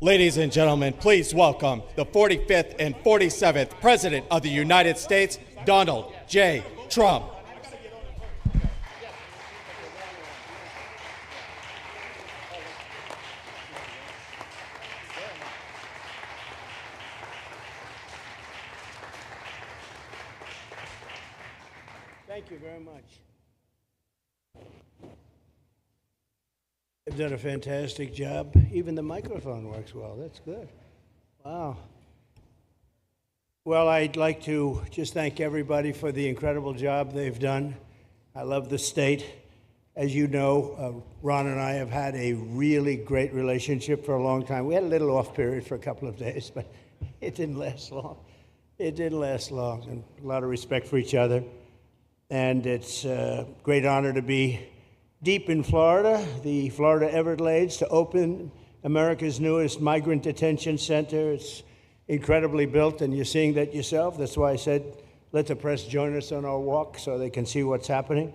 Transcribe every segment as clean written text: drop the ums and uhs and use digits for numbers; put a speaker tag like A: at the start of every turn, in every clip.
A: Ladies and gentlemen, please welcome the 45th and 47th President of the United States, Donald J. Trump.
B: Thank you very much. You've done a fantastic job. Even the microphone works well. That's good. Wow. Well, I'd like to just thank everybody for the incredible job they've done. I love the state. As you know, Ron and I have had a really great relationship for a long time. We had a little off period for a couple of days, but it didn't last long. It didn't last long, and a lot of respect for each other. And it's a great honor to be deep in Florida, the Florida Everglades, to open America's newest migrant detention center. It's incredibly built, and you're seeing that yourself. That's why I said, let the press join us on our walk so they can see what's happening.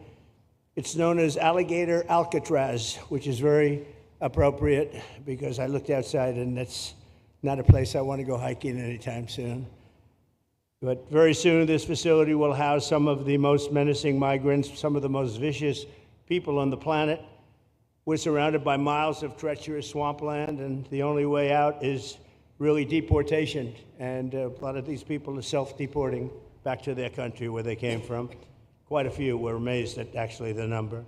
B: It's known as Alligator Alcatraz, which is very appropriate because I looked outside and that's not a place I want to go hiking anytime soon. But very soon, this facility will house some of the most menacing migrants, some of the most vicious people on the planet. We're surrounded by miles of treacherous swampland, and the only way out is really deportation. And a lot of these people are self-deporting back to their country where they came from. Quite a few. We're amazed at actually the number.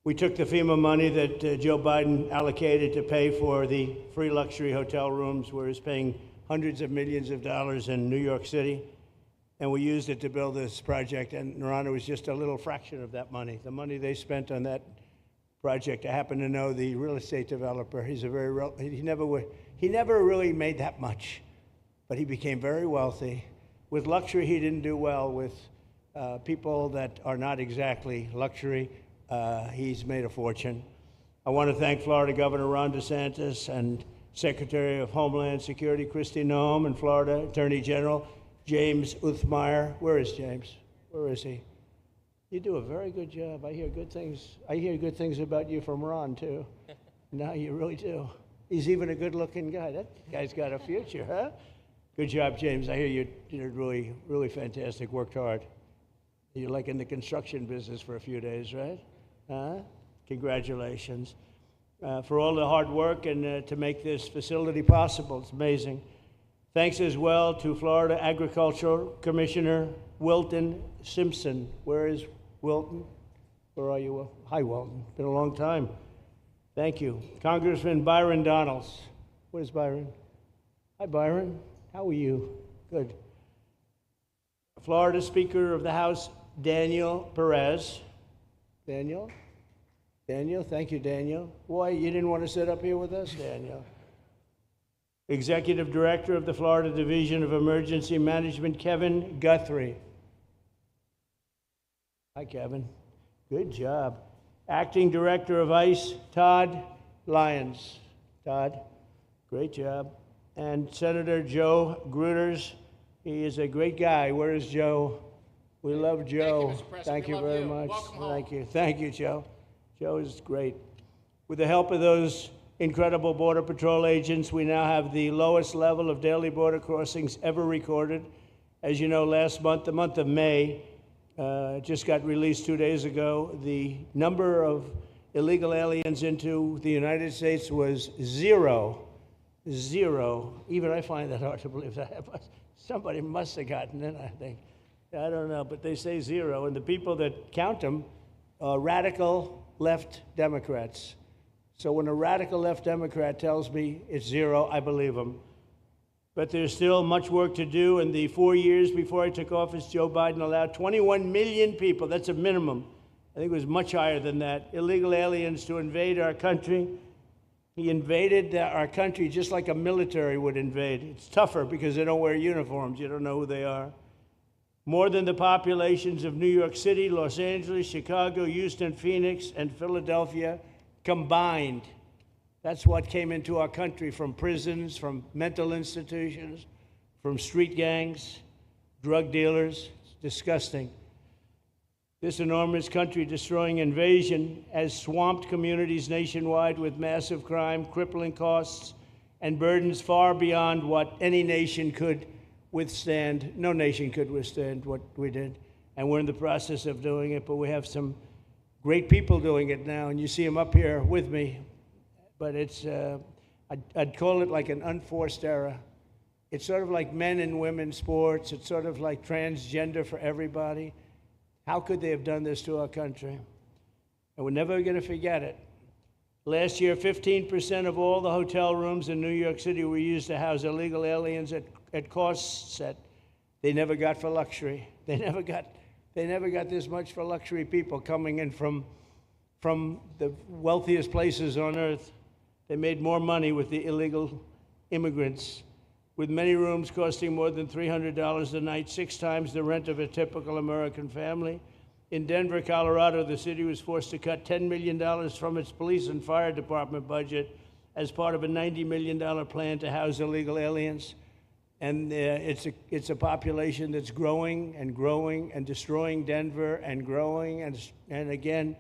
B: We took the FEMA money that Joe Biden allocated to pay for the free luxury hotel rooms, where he's paying hundreds of millions of dollars in New York City, and we used it to build this project, and Narana was just a little fraction of that money. The money they spent on that project, I happen to know the real estate developer. He's a he never really made that much, but he became very wealthy. With luxury, he didn't do well. With people that are not exactly luxury, he's made a fortune. I want to thank Florida Governor Ron DeSantis and Secretary of Homeland Security Kristi Noem, and Florida Attorney General James Uthmeier. Where is James? Where is he? You do a very good job. I hear good things. I hear good things about you from Ron too. No, you really do. He's even a good-looking guy. That guy's got a future, huh? Good job, James. I hear you did really, really fantastic. Worked hard. You're like in the construction business for a few days, right? Huh? Congratulations. For all the hard work and to make this facility possible. It's amazing. Thanks as well to Florida Agricultural Commissioner Wilton Simpson. Where is Wilton? Where are you, Will? Hi, Wilton. Been a long time. Thank you. Congressman Byron Donalds. Where's Byron? Hi, Byron. How are you? Good. Florida Speaker of the House, Daniel Perez. Daniel? Daniel, thank you, Daniel. Why, you didn't want to sit up here with us, Daniel? Executive Director of the Florida Division of Emergency Management, Kevin Guthrie. Hi, Kevin. Good job. Acting Director of ICE, Todd Lyons. Todd, great job. And Senator Joe Gruters. He is a great guy. Where is Joe? We love Joe.
C: Thank you,
B: very much. Thank you. Thank you, Joe. Joe is great. With the help of those incredible Border Patrol agents, we now have the lowest level of daily border crossings ever recorded. As you know, last month, the month of May, just got released 2 days ago, the number of illegal aliens into the United States was zero. Zero. Even I find that hard to believe. Somebody must have gotten in, I think. I don't know, but they say zero. And the people that count them are radical left Democrats. So when a radical left Democrat tells me it's zero, I believe him. But there's still much work to do. In the 4 years before I took office, Joe Biden allowed 21 million people, that's a minimum, I think it was much higher than that, illegal aliens to invade our country. He invaded our country just like a military would invade. It's tougher because they don't wear uniforms. You don't know who they are. More than the populations of New York City, Los Angeles, Chicago, Houston, Phoenix, and Philadelphia combined. That's what came into our country from prisons, from mental institutions, from street gangs, drug dealers. It's disgusting. This enormous country-destroying invasion has swamped communities nationwide with massive crime, crippling costs, and burdens far beyond what any nation could withstand. No nation could withstand what we did. And we're in the process of doing it, but we have some great people doing it now, and you see them up here with me. But it's, I'd call it like an unforced era. It's sort of like men and women sports. It's sort of like transgender for everybody. How could they have done this to our country? And we're never going to forget it. Last year, 15% of all the hotel rooms in New York City were used to house illegal aliens at costs that they never got for luxury. They never got this much for luxury people coming in from the wealthiest places on earth. They made more money with the illegal immigrants, with many rooms costing more than $300 a night, 6 times the rent of a typical American family. In Denver, Colorado, the city was forced to cut $10 million from its police and fire department budget as part of a $90 million plan to house illegal aliens. And it's a population that's growing and growing and destroying Denver and growing. And again,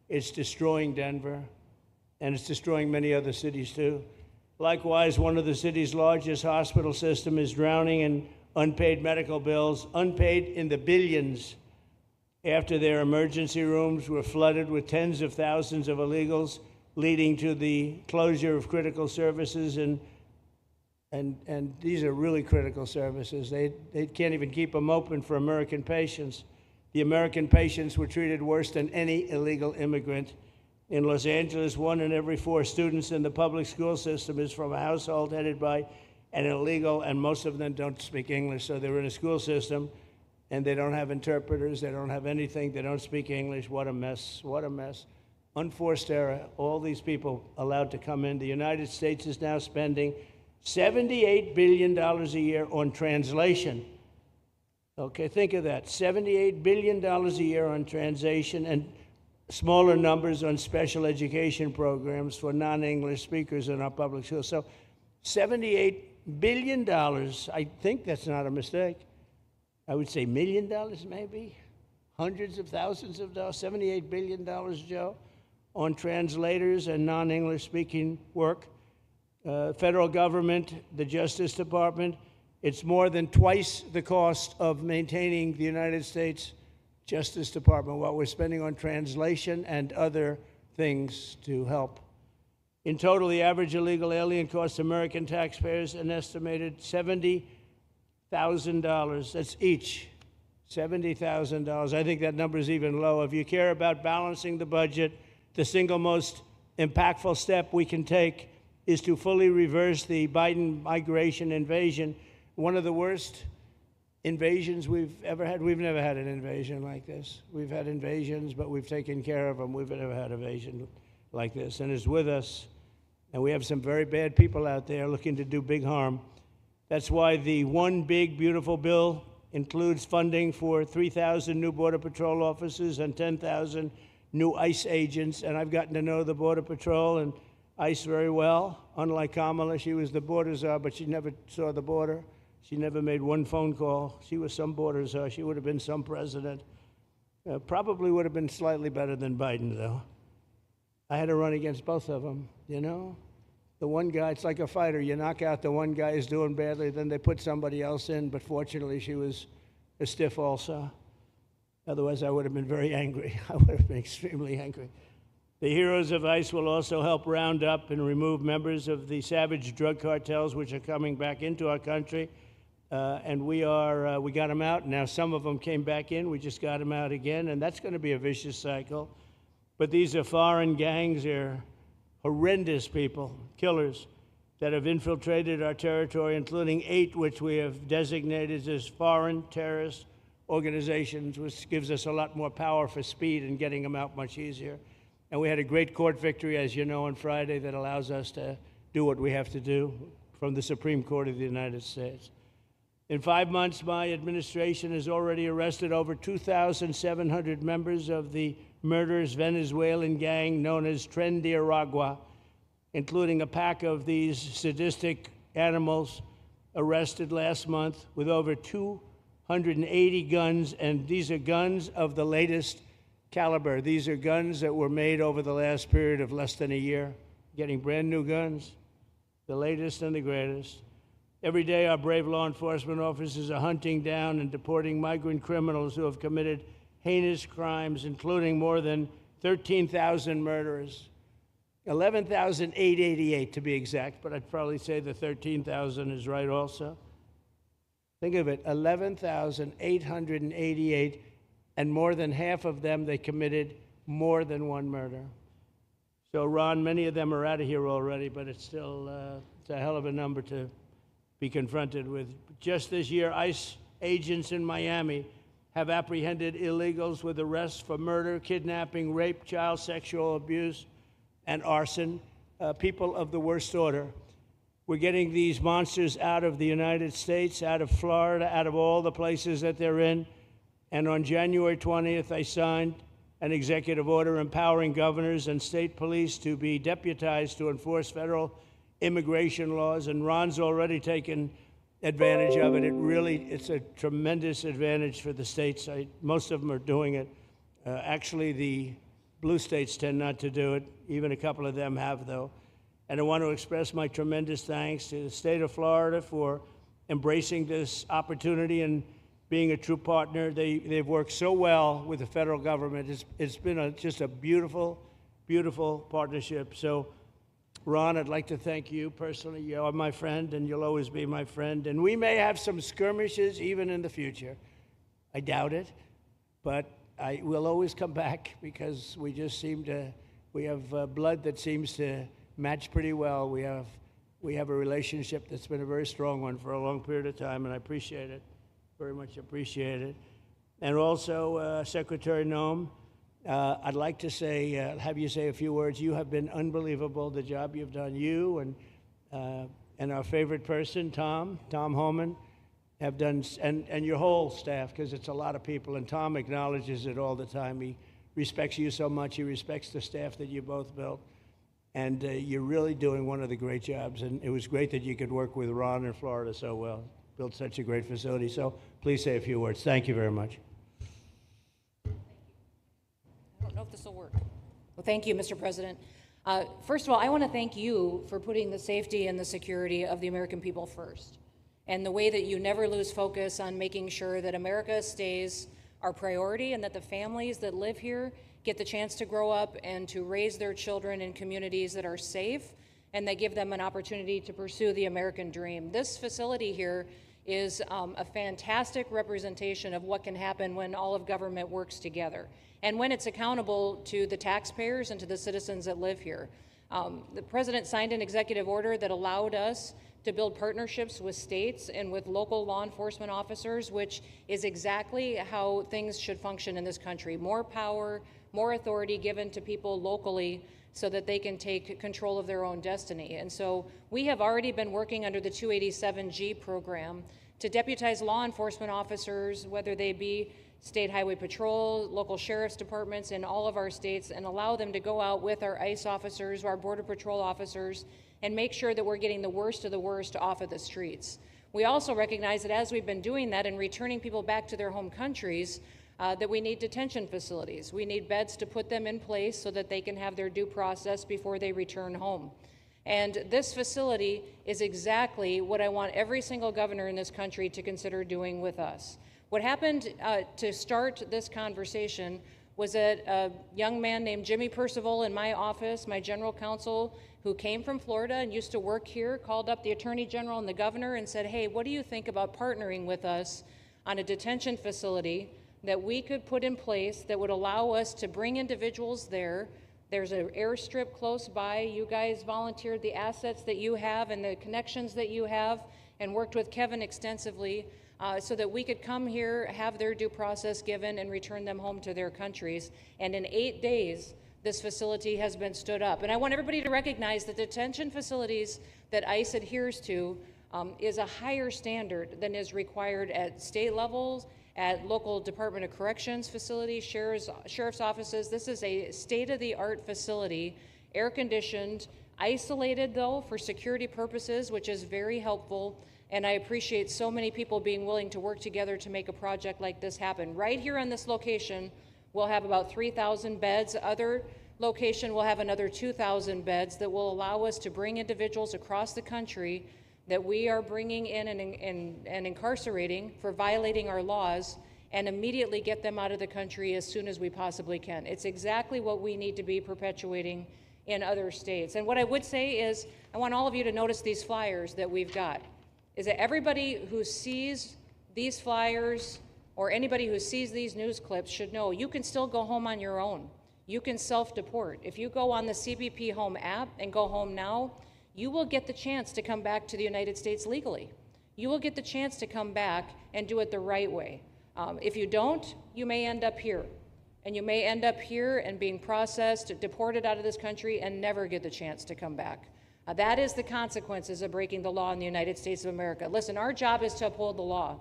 B: it's destroying Denver. And it's destroying many other cities, too. Likewise, one of the city's largest hospital system is drowning in unpaid medical bills, unpaid in the billions, after their emergency rooms were flooded with tens of thousands of illegals, leading to the closure of critical services. And these are really critical services. They can't even keep them open for American patients. The American patients were treated worse than any illegal immigrant. In Los Angeles, 1 in every 4 students in the public school system is from a household headed by an illegal, and most of them don't speak English, so they're in a school system, and they don't have interpreters, they don't have anything, they don't speak English. What a mess, what a mess. Unforced error, all these people allowed to come in. The United States is now spending $78 billion a year on translation. Okay, think of that, $78 billion a year on translation, and smaller numbers on special education programs for non-English speakers in our public schools. So $78 billion, I think that's not a mistake. I would say $1 million maybe, hundreds of thousands of dollars, $78 billion, Joe, on translators and non-English speaking work. Federal government, the Justice Department, it's more than twice the cost of maintaining the United States Justice Department, what we're spending on translation and other things to help. In total, the average illegal alien costs American taxpayers an estimated $70,000. That's each, $70,000. I think that number is even low. If you care about balancing the budget, the single most impactful step we can take is to fully reverse the Biden migration invasion. One of the worst invasions we've ever had. We've never had an invasion like this. We've had invasions, but we've taken care of them. We've never had an invasion like this, and it's with us. And we have some very bad people out there looking to do big harm. That's why the One Big Beautiful Bill includes funding for 3,000 new Border Patrol officers and 10,000 new ICE agents. And I've gotten to know the Border Patrol and ICE very well. Unlike Kamala, she was the border czar, but she never saw the border. She never made one phone call. She was some border czar. She would have been some president. Probably would have been slightly better than Biden, though. I had to run against both of them, you know? The one guy, it's like a fighter. You knock out the one guy who's doing badly, then they put somebody else in, but fortunately she was a stiff also. Otherwise, I would have been very angry. I would have been extremely angry. The heroes of ICE will also help round up and remove members of the savage drug cartels which are coming back into our country. And we got them out. Now some of them came back in. We just got them out again, and that's going to be a vicious cycle. But these are foreign gangs. They're horrendous people, killers, that have infiltrated our territory, including 8 which we have designated as foreign terrorist organizations, which gives us a lot more power for speed and getting them out much easier. And we had a great court victory, as you know, on Friday that allows us to do what we have to do from the Supreme Court of the United States. In 5 months, my administration has already arrested over 2,700 members of the murderous Venezuelan gang known as Tren de Aragua, including a pack of these sadistic animals arrested last month with over 280 guns, and these are guns of the latest caliber. These are guns that were made over the last period of less than a year, getting brand new guns. the latest and the greatest. Every day, our brave law enforcement officers are hunting down and deporting migrant criminals who have committed heinous crimes, including more than 13,000 murderers. 11,888 to be exact, but I'd probably say the 13,000 is right also. Think of it, 11,888, and more than half of them, they committed more than one murder. So, Ron, many of them are out of here already, but it's still it's a hell of a number to be confronted with. Just this year, ICE agents in Miami have apprehended illegals with arrests for murder, kidnapping, rape, child sexual abuse, and arson, people of the worst order. We're getting these monsters out of the United States, out of Florida, out of all the places that they're in. And on January 20th, I signed an executive order empowering governors and state police to be deputized to enforce federal immigration laws. And Ron's already taken advantage of it. It's a tremendous advantage for the states. Most of them are doing it. Actually, the blue states tend not to do it. Even a couple of them have, though. And I want to express my tremendous thanks to the state of Florida for embracing this opportunity and being a true partner. They've worked so well with the federal government. It's been just a beautiful, beautiful partnership. So, Ron, I'd like to thank you personally. You are my friend, and you'll always be my friend. And we may have some skirmishes even in the future. I doubt it, but we'll always come back because we just we have blood that seems to match pretty well. We have a relationship that's been a very strong one for a long period of time, and I appreciate it, very much appreciate it. And also, Secretary Noem, I'd like to have you say a few words. You have been unbelievable, the job you've done. You and our favorite person, Tom Homan, have done, and your whole staff, because it's a lot of people, and Tom acknowledges it all the time. He respects you so much. He respects the staff that you both built. And you're really doing one of the great jobs. And it was great that you could work with Ron in Florida so well. Built such a great facility. So please say a few words. Thank you very much.
C: I don't know if this will work. Well, thank you, Mr. President. First of all, I want to thank you for putting the safety and the security of the American people first, and the way that you never lose focus on making sure that America stays our priority and that the families that live here get the chance to grow up and to raise their children in communities that are safe and that give them an opportunity to pursue the American dream. This facility here is a fantastic representation of what can happen when all of government works together and when it's accountable to the taxpayers and to the citizens that live here. The president signed an executive order that allowed us to build partnerships with states and with local law enforcement officers, which is exactly how things should function in this country. More power, more authority given to people locally so that they can take control of their own destiny. And so we have already been working under the 287G program to deputize law enforcement officers, whether they be state highway patrol, local sheriff's departments in all of our states, and allow them to go out with our ICE officers, our border patrol officers, and make sure that we're getting the worst of the worst off of the streets. We also recognize that as we've been doing that and returning people back to their home countries, that we need detention facilities. We need beds to put them in place so that they can have their due process before they return home. And this facility is exactly what I want every single governor in this country to consider doing with us. What happened to start this conversation was that a young man named Jimmy Percival in my office, my general counsel, who came from Florida and used to work here, called up the Attorney General and the governor and said, hey, what do you think about partnering with us on a detention facility that we could put in place that would allow us to bring individuals there. There's an airstrip close by. You guys volunteered the assets that you have and the connections that you have and worked with Kevin extensively so that we could come here, have their due process given, and return them home to their countries. And in 8 days, this facility has been stood up. And I want everybody to recognize that detention facilities that ICE adheres to is a higher standard than is required at state levels, at local Department of Corrections facilities, sheriff's offices. This is a state-of-the-art facility, air-conditioned, isolated though for security purposes, which is very helpful. And I appreciate so many people being willing to work together to make a project like this happen. Right here on this location, we'll have about 3,000 beds. Other location will have another 2,000 beds that will allow us to bring individuals across the country that we are bringing in and incarcerating for violating our laws, and immediately get them out of the country as soon as we possibly can. It's exactly what we need to be perpetuating in other states. And what I would say is, I want all of you to notice these flyers that we've got, is that everybody who sees these flyers or anybody who sees these news clips should know you can still go home on your own. You can self-deport. If you go on the CBP Home app and go home now, you will get the chance to come back to the United States legally. You will get the chance to come back and do it the right way. If you don't, you may end up here. And you may end up here and being processed, deported out of this country, and never get the chance to come back. That is the consequences of breaking the law in the United States of America. Listen, our job is to uphold the law.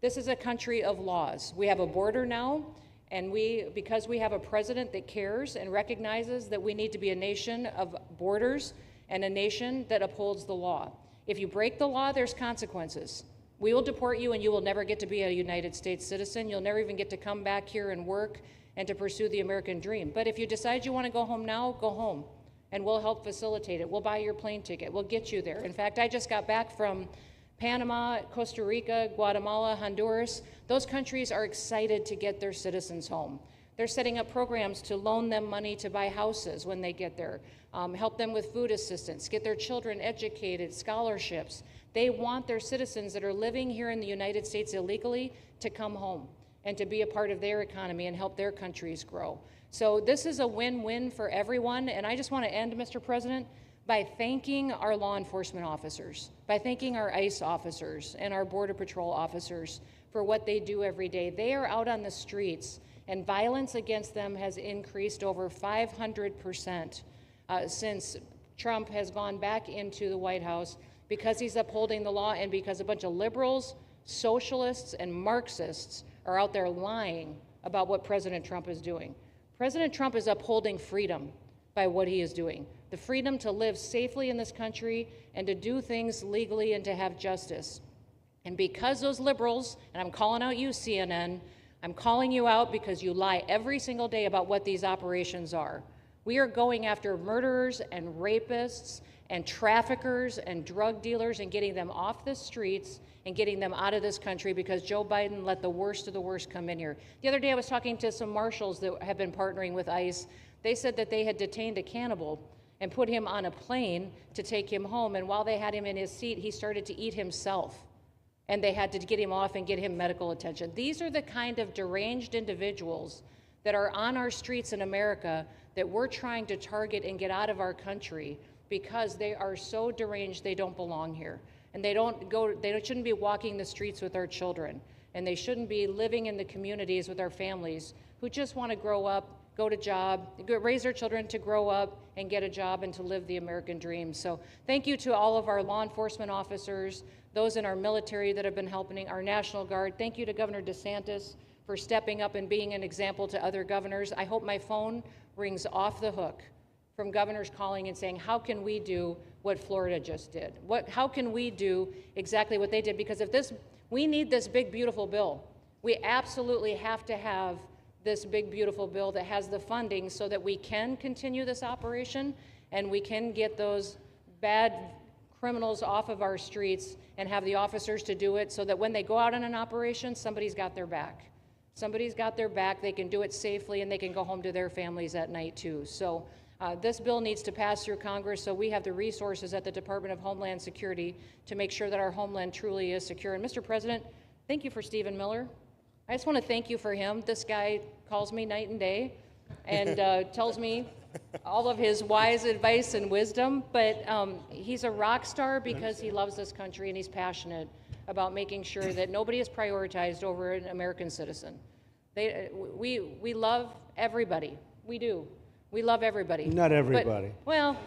C: This is a country of laws. We have a border now, and because we have a president that cares and recognizes that we need to be a nation of borders and a nation that upholds the law. If you break the law, there's consequences. We will deport you, and you will never get to be a United States citizen. You'll never even get to come back here and work and to pursue the American dream. But if you decide you want to go home now, go home, and we'll help facilitate it. We'll buy your plane ticket. We'll get you there. In fact, I just got back from Panama, Costa Rica, Guatemala, Honduras. Those countries are excited to get their citizens home. They're setting up programs to loan them money to buy houses when they get there, help them with food assistance, get their children educated, scholarships. They want their citizens that are living here in the United States illegally to come home and to be a part of their economy and help their countries grow. So this is a win-win for everyone, and I just want to end, Mr. President, by thanking our law enforcement officers, by thanking our ICE officers and our Border Patrol officers for what they do every day. They are out on the streets, and violence against them has increased over 500% since Trump has gone back into the White House, because he's upholding the law and because a bunch of liberals, socialists, and Marxists are out there lying about what President Trump is doing. President Trump is upholding freedom by what he is doing. The freedom to live safely in this country and to do things legally and to have justice. And because those liberals, and I'm calling out you, CNN, I'm calling you out because you lie every single day about what these operations are. We are going after murderers and rapists and traffickers and drug dealers and getting them off the streets and getting them out of this country because Joe Biden let the worst of the worst come in here. The other day I was talking to some marshals that have been partnering with ICE. They said that they had detained a cannibal and put him on a plane to take him home, and while they had him in his seat, he started to eat himself, and they had to get him off and get him medical attention. These are the kind of deranged individuals that are on our streets in America that we're trying to target and get out of our country because they are so deranged they don't belong here. And they shouldn't be walking the streets with our children. And they shouldn't be living in the communities with our families who just want to grow up, go to job, raise their children to grow up and get a job and to live the American dream. So thank you to all of our law enforcement officers, those in our military that have been helping, our National Guard. Thank you to Governor DeSantis for stepping up and being an example to other governors. I hope my phone rings off the hook from governors calling and saying, how can we do what Florida just did? How can we do exactly what they did? Because we need this big, beautiful bill. We absolutely have to have this big, beautiful bill that has the funding so that we can continue this operation and we can get those bad criminals off of our streets and have the officers to do it so that when they go out on an operation, somebody's got their back. Somebody's got their back, they can do it safely, and they can go home to their families at night too. So this bill needs to pass through Congress so we have the resources at the Department of Homeland Security to make sure that our homeland truly is secure. And Mr. President, thank you for Stephen Miller. I just want to thank you for him. This guy calls me night and day and tells me all of his wise advice and wisdom, but he's a rock star because he loves this country and he's passionate about making sure that nobody is prioritized over an American citizen. We love everybody. We do. We love everybody.
B: Not everybody.
C: But, well,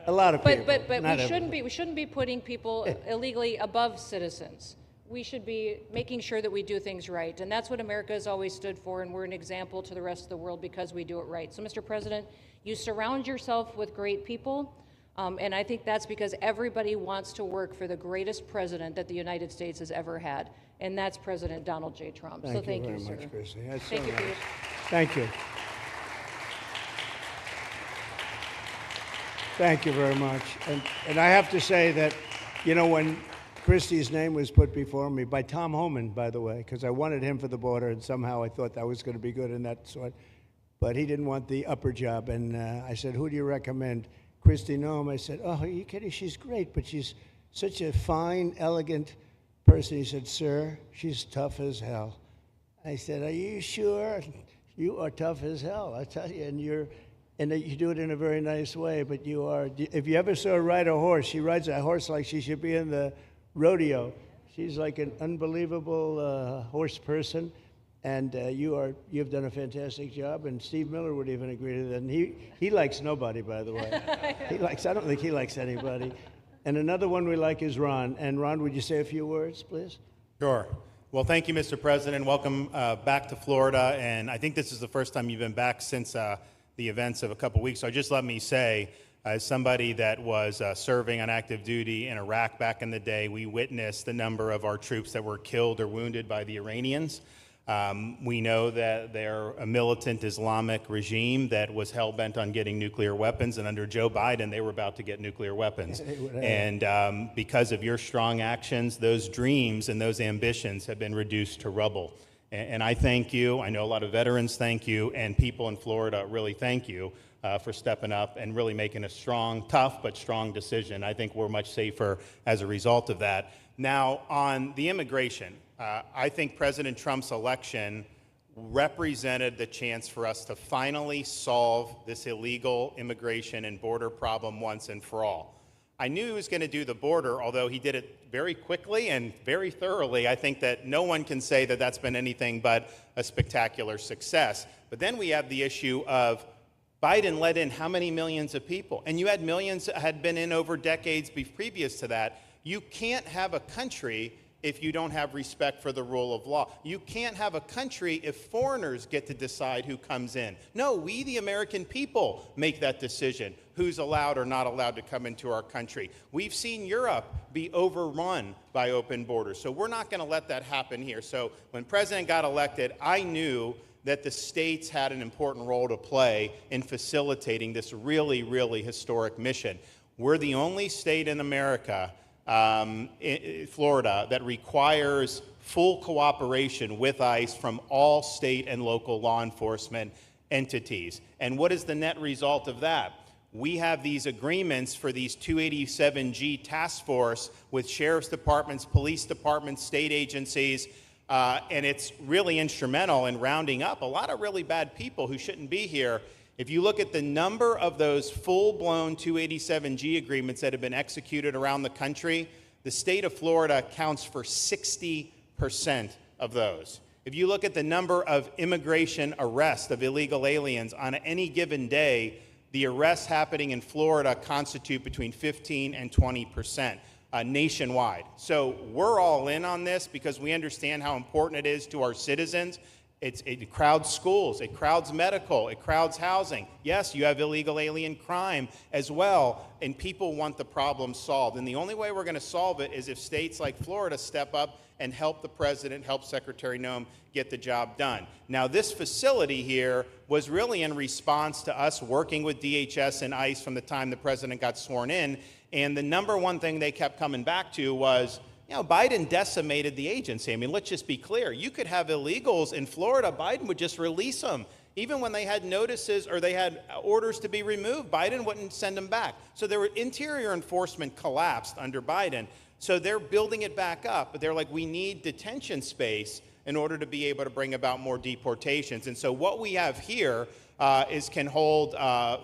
B: a lot of people.
C: But we shouldn't be putting people illegally above citizens. We should be making sure that we do things right, and that's what America has always stood for, and we're an example to the rest of the world because we do it right. So, Mr. President, you surround yourself with great people, and I think that's because everybody wants to work for the greatest president that the United States has ever had, and that's President Donald J. Trump.
B: Thank you very much, Chrissy. That's
C: Thank
B: so
C: you for
B: nice.
C: your...
B: Thank you. Thank you very much. And I have to say that, when Christie's name was put before me by Tom Homan, by the way, because I wanted him for the border, and somehow I thought that was going to be good in that sort. But he didn't want the upper job, and I said, "Who do you recommend?" Christie Noem. I said, "Oh, are you kidding? She's great, but she's such a fine, elegant person." He said, "Sir, she's tough as hell." I said, "Are you sure? You are tough as hell, I tell you, and you do it in a very nice way, but you are, if you ever saw her ride a horse, she rides a horse like she should be in the rodeo. She's like an unbelievable horse person, and you've done a fantastic job, and Steve Miller would even agree to that, and he likes nobody, by the way. I don't think he likes anybody. And another one we like is Ron. And Ron, would you say a few words, please?
D: Sure. Well, thank you, Mr. President. Welcome back to Florida. And I think this is the first time you've been back since the events of a couple weeks. So just let me say, as somebody that was serving on active duty in Iraq back in the day, we witnessed the number of our troops that were killed or wounded by the Iranians. We know that they're a militant Islamic regime that was hell-bent on getting nuclear weapons, and under Joe Biden, they were about to get nuclear weapons. And because of your strong actions, those dreams and those ambitions have been reduced to rubble. And I thank you. I know a lot of veterans thank you, and people in Florida really thank you for stepping up and really making a strong, tough, but strong decision. I think we're much safer as a result of that. Now, on the immigration, I think President Trump's election represented the chance for us to finally solve this illegal immigration and border problem once and for all. I knew he was going to do the border, although he did it very quickly and very thoroughly. I think that no one can say that that's been anything but a spectacular success. But then we have the issue of Biden let in how many millions of people? And you had millions that had been in over decades previous to that. You can't have a country if you don't have respect for the rule of law. You can't have a country if foreigners get to decide who comes in. No, we, the American people, make that decision, who's allowed or not allowed to come into our country. We've seen Europe be overrun by open borders, so we're not going to let that happen here. So when President got elected, I knew that the states had an important role to play in facilitating this really, really historic mission. We're the only state in America, Florida, that requires full cooperation with ICE from all state and local law enforcement entities. And what is the net result of that? We have these agreements for these 287G task force with sheriff's departments, police departments, state agencies, and it's really instrumental in rounding up a lot of really bad people who shouldn't be here. If you look at the number of those full-blown 287G agreements that have been executed around the country, the state of Florida counts for 60% of those. If you look at the number of immigration arrests of illegal aliens on any given day, the arrests happening in Florida constitute between 15 and 20%. Nationwide. So we're all in on this because we understand how important it is to our citizens. It crowds schools, it crowds medical, it crowds housing. Yes, you have illegal alien crime as well, and people want the problem solved. And the only way we're going to solve it is if states like Florida step up and help the president, help Secretary Noem get the job done. Now, this facility here was really in response to us working with DHS and ICE from the time the president got sworn in. And the number one thing they kept coming back to was, Biden decimated the agency. I mean, let's just be clear. You could have illegals in Florida. Biden would just release them. Even when they had notices or they had orders to be removed, Biden wouldn't send them back. So their interior enforcement collapsed under Biden. So they're building it back up, but they're like, we need detention space in order to be able to bring about more deportations. And so what we have here can hold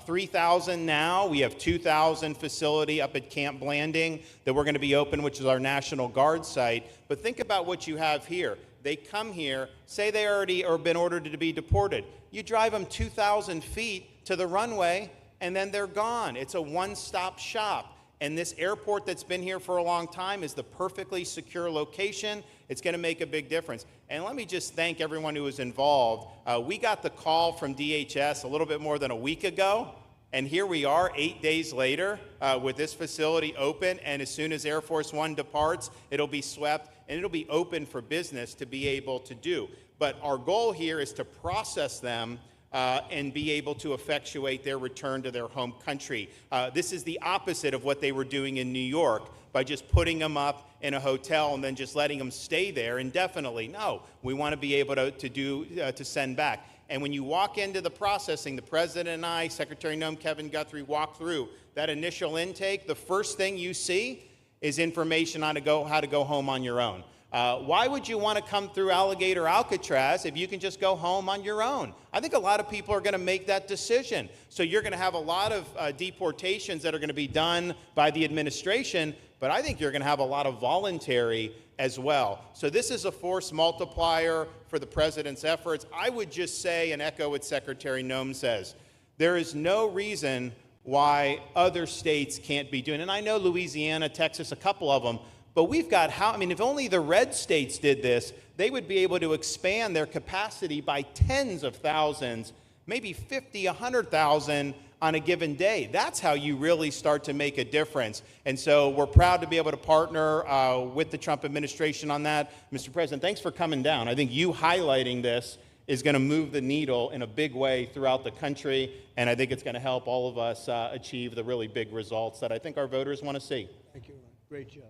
D: 3,000 now. We have 2,000 facility up at Camp Blanding that we're going to be open, which is our National Guard site. But think about what you have here. They come here, say they already or been ordered to be deported. You drive them 2,000 feet to the runway, and then they're gone. It's a one-stop shop. And this airport that's been here for a long time is the perfectly secure location. It's going to make a big difference. And let me just thank everyone who was involved. We got the call from DHS a little bit more than a week ago, and here we are 8 days later with this facility open, and as soon as Air Force One departs, it'll be swept, and it'll be open for business to be able to do. But our goal here is to process them and be able to effectuate their return to their home country. This is the opposite of what they were doing in New York by just putting them up in a hotel and then just letting them stay there indefinitely. No, we want to be able to send back. And when you walk into the processing, the President and I, Secretary Noem, Kevin Guthrie, walk through that initial intake, the first thing you see is information on how to go home on your own. Why would you want to come through Alligator Alcatraz if you can just go home on your own? I think a lot of people are going to make that decision. So you're going to have a lot of deportations that are going to be done by the administration, but I think you're going to have a lot of voluntary as well. So this is a force multiplier for the President's efforts. I would just say and echo what Secretary Noem says. There is no reason why other states can't be doing it. And I know Louisiana, Texas, a couple of them, but we've got if only the red states did this, they would be able to expand their capacity by tens of thousands, maybe 50, 100,000 on a given day. That's how you really start to make a difference. And so we're proud to be able to partner with the Trump administration on that. Mr. President, thanks for coming down. I think you highlighting this is going to move the needle in a big way throughout the country, and I think it's going to help all of us achieve the really big results that I think our voters want to see.
B: Thank you, Ron. Great job.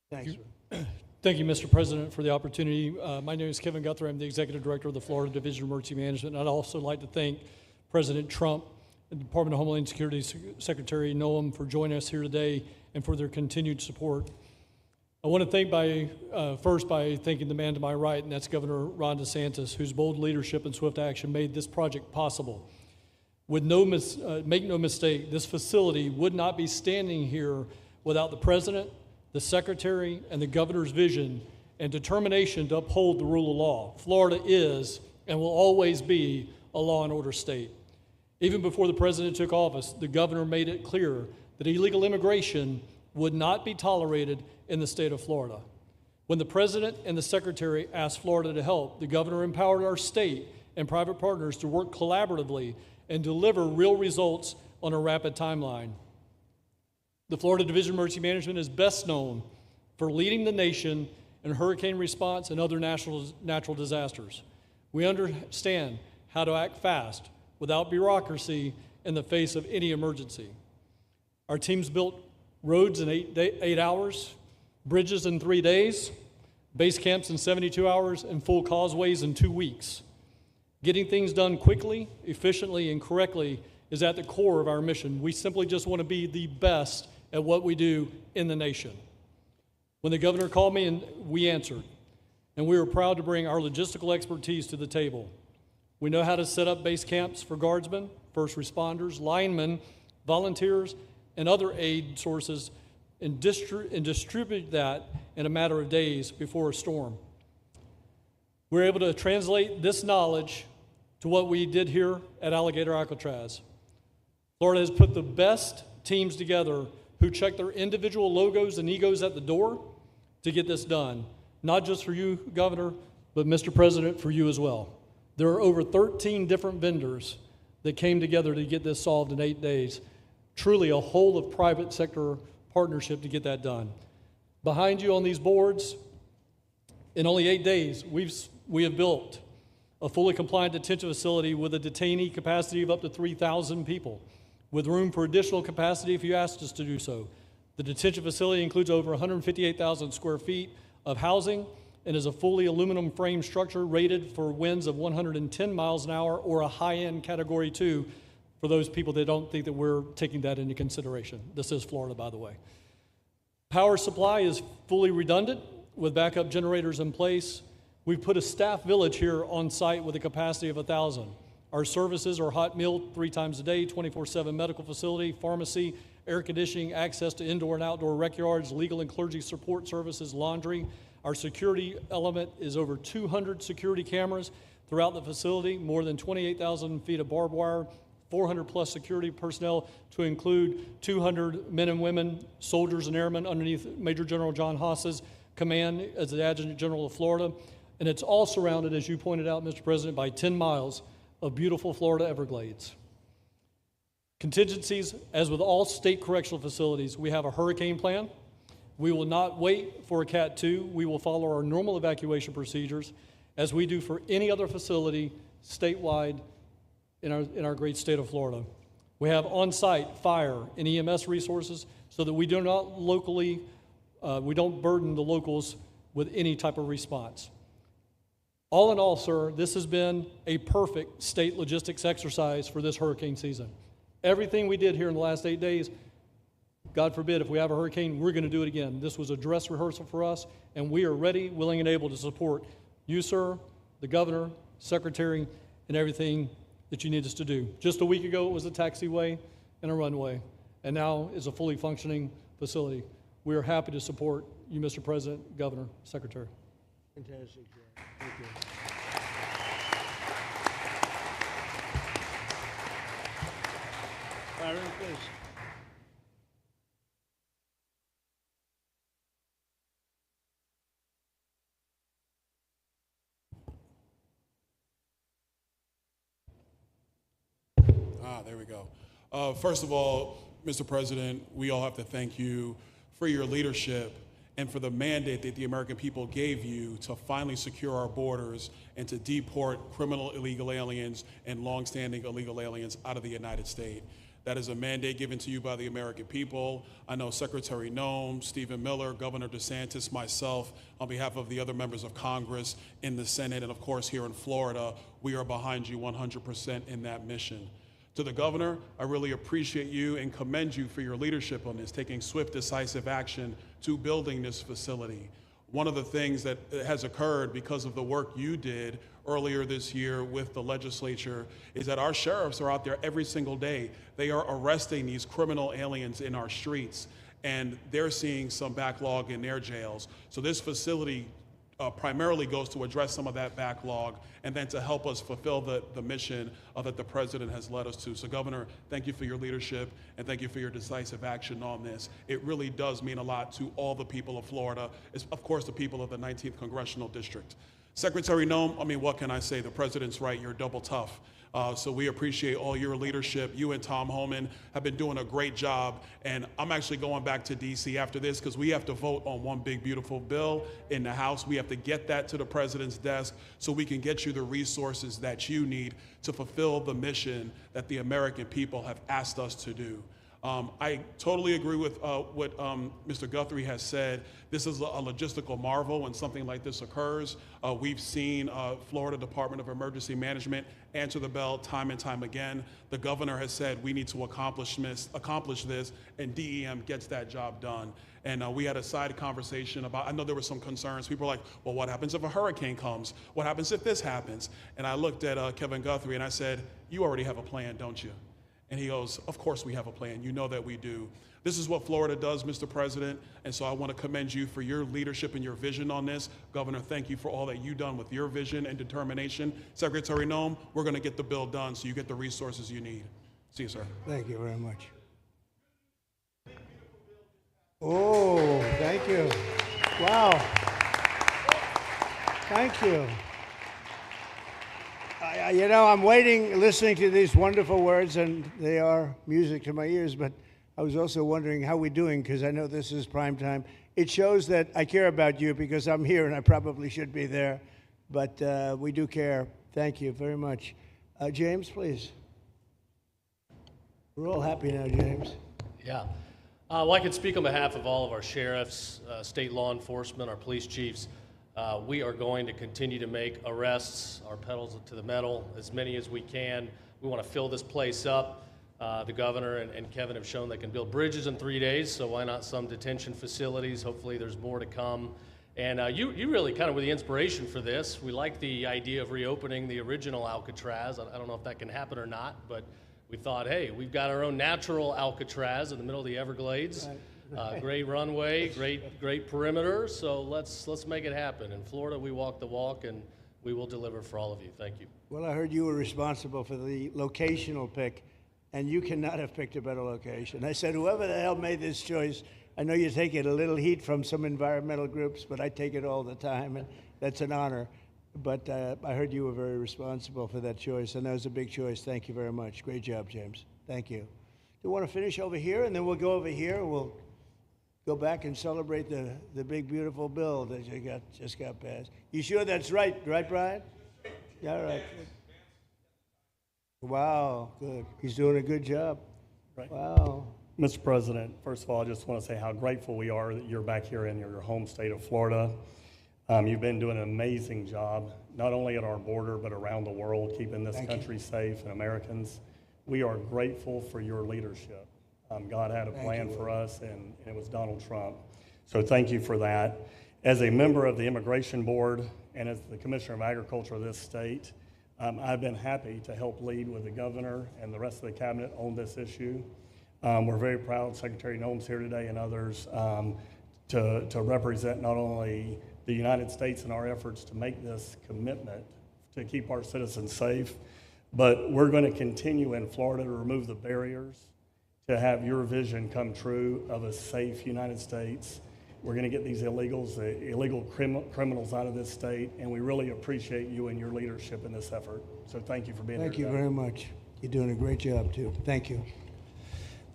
B: Thank you. Thanks, Ron.
E: Thank you, Mr. President, for the opportunity. My name is Kevin Guthrie. I'm the Executive Director of the Florida Division of Emergency Management. And I'd also like to thank President Trump and the Department of Homeland Security Secretary Noem for joining us here today and for their continued support. I want to thank first by thanking the man to my right, and that's Governor Ron DeSantis, whose bold leadership and swift action made this project possible. Make no mistake, this facility would not be standing here without the President, the Secretary, and the Governor's vision and determination to uphold the rule of law. Florida is and will always be a law and order state. Even before the President took office, the Governor made it clear that illegal immigration would not be tolerated in the state of Florida. When the President and the Secretary asked Florida to help, the Governor empowered our state and private partners to work collaboratively and deliver real results on a rapid timeline. The Florida Division of Emergency Management is best known for leading the nation in hurricane response and other natural disasters. We understand how to act fast without bureaucracy in the face of any emergency. Our teams built roads in 8 hours, bridges in 3 days, base camps in 72 hours, and full causeways in 2 weeks. Getting things done quickly, efficiently, and correctly is at the core of our mission. We simply just want to be the best at what we do in the nation. When the Governor called me, and we answered, and we were proud to bring our logistical expertise to the table. We know how to set up base camps for guardsmen, first responders, linemen, volunteers, and other aid sources, and distribute that in a matter of days before a storm. We're able to translate this knowledge to what we did here at Alligator Alcatraz. Florida has put the best teams together who check their individual logos and egos at the door to get this done. Not just for you, Governor, but Mr. President, for you as well. There are over 13 different vendors that came together to get this solved in 8 days. Truly a whole of private sector partnership to get that done. Behind you on these boards, in only 8 days, we have built a fully compliant detention facility with a detainee capacity of up to 3,000 people, with room for additional capacity if you asked us to do so. The detention facility includes over 158,000 square feet of housing and is a fully aluminum frame structure rated for winds of 110 miles an hour or a high-end Category 2 for those people that don't think that we're taking that into consideration. This is Florida, by the way. Power supply is fully redundant with backup generators in place. We've put a staff village here on site with a capacity of 1,000. Our services are hot meal 3 times a day, 24/7 medical facility, pharmacy, air conditioning, access to indoor and outdoor rec yards, legal and clergy support services, laundry. Our security element is over 200 security cameras throughout the facility, more than 28,000 feet of barbed wire, 400 plus security personnel to include 200 men and women, soldiers and airmen underneath Major General John Haas's command as the Adjutant General of Florida. And it's all surrounded, as you pointed out, Mr. President, by 10 miles of beautiful Florida Everglades. Contingencies, as with all state correctional facilities, we have a hurricane plan. We will not wait for a Cat 2. We will follow our normal evacuation procedures. as we do for any other facility statewide in our great state of Florida. We have on-site fire and EMS resources so that we do not we don't burden the locals with any type of response. All in all, sir, this has been a perfect state logistics exercise for this hurricane season. Everything we did here in the last 8 days, God forbid, if we have a hurricane, we're going to do it again. This was a dress rehearsal for us, and we are ready, willing, and able to support you, sir, the governor, secretary, and everything that you need us to do. Just a week ago, it was a taxiway and a runway, and now is a fully functioning facility. We are happy to support you, Mr. President, Governor, Secretary.
B: Fantastic, Joe. Thank you. Byron, please.
F: There we go. First of all, Mr. President, we all have to thank you for your leadership and for the mandate that the American people gave you to finally secure our borders and to deport criminal illegal aliens and longstanding illegal aliens out of the United States. That is a mandate given to you by the American people. I know Secretary Noem, Stephen Miller, Governor DeSantis, myself, on behalf of the other members of Congress in the Senate, and of course here in Florida, we are behind you 100% in that mission. To the governor, I really appreciate you and commend you for your leadership on this, taking swift, decisive action to building this facility. One of the things that has occurred because of the work you did earlier this year with the legislature is that our sheriffs are out there every single day. They are arresting these criminal aliens in our streets, and they're seeing some backlog in their jails. So this facility primarily goes to address some of that backlog and then to help us fulfill the mission that the president has led us to. So Governor, thank you for your leadership and thank you for your decisive action on this. It really does mean a lot to all the people of Florida, of course the people of the 19th Congressional District. Secretary Noem, I mean, what can I say? The president's right, you're double tough. So we appreciate all your leadership. You and Tom Homan have been doing a great job. And I'm actually going back to DC after this because we have to vote on one big, beautiful bill in the House. We have to get that to the president's desk so we can get you the resources that you need to fulfill the mission that the American people have asked us to do. I totally agree with what Mr. Guthrie has said. This is a logistical marvel when something like this occurs. We've seen Florida Department of Emergency Management answer the bell time and time again. The governor has said we need to accomplish this, and DEM gets that job done. And we had a side conversation about, I know there were some concerns. People were like, well, what happens if a hurricane comes? What happens if this happens? And I looked at Kevin Guthrie and I said, you already have a plan, don't you? And he goes, of course we have a plan. You know that we do. This is what Florida does, Mr. President. And so I want to commend you for your leadership and your vision on this. Governor, thank you for all that you've done with your vision and determination. Secretary Noem, we're going to get the bill done so you get the resources you need. See you, sir.
B: Thank you very much. Oh, thank you. Wow. Thank you. You know, I'm waiting, listening to these wonderful words, and they are music to my ears, but I was also wondering how we're doing, because I know this is prime time. It shows that I care about you, because I'm here, and I probably should be there, but we do care. Thank you very much. James, please. We're all happy now, James.
G: Yeah. Well, I can speak on behalf of all of our sheriffs, state law enforcement, our police chiefs. We are going to continue to make arrests, our pedals to the metal, as many as we can. We want to fill this place up. The governor and Kevin have shown they can build bridges in 3 days, so why not some detention facilities? Hopefully there's more to come. And you really kind of were the inspiration for this. We like the idea of reopening the original Alcatraz. I don't know if that can happen or not, but we thought, hey, we've got our own natural Alcatraz in the middle of the Everglades. Right. Great runway, great perimeter, so let's make it happen. In Florida, we walk the walk, and we will deliver for all of you. Thank you.
B: Well, I heard you were responsible for the locational pick, and you cannot have picked a better location. I said, whoever the hell made this choice, I know you take it a little heat from some environmental groups, but I take it all the time, and that's an honor. But I heard you were very responsible for that choice, and that was a big choice. Thank you very much. Great job, James. Thank you. Do you want to finish over here, and then we'll go over here, and we'll go back and celebrate the big, beautiful bill that you just got passed. You sure that's right, Brian? Yeah, all right. Wow, good. He's doing a good job.
H: Right.
B: Wow.
H: Mr. President, first of all, I just want to say how grateful we are that you're back here in your home state of Florida. You've been doing an amazing job, not only at our border, but around the world, keeping this country safe and Americans. We are grateful for your leadership. God had a plan for us, and it was Donald Trump. So thank you for that. As a member of the Immigration Board and as the Commissioner of Agriculture of this state, I've been happy to help lead with the governor and the rest of the cabinet on this issue. We're very proud, Secretary Noem's here today and others, to represent not only the United States in our efforts to make this commitment to keep our citizens safe, but we're going to continue in Florida to remove the barriers to have your vision come true of a safe United States. We're going to get these illegal criminals out of this state, and we really appreciate you and your leadership in this effort. So thank you for being here
B: Thank you
H: today.
B: very much. You're doing a great job, too. Thank you.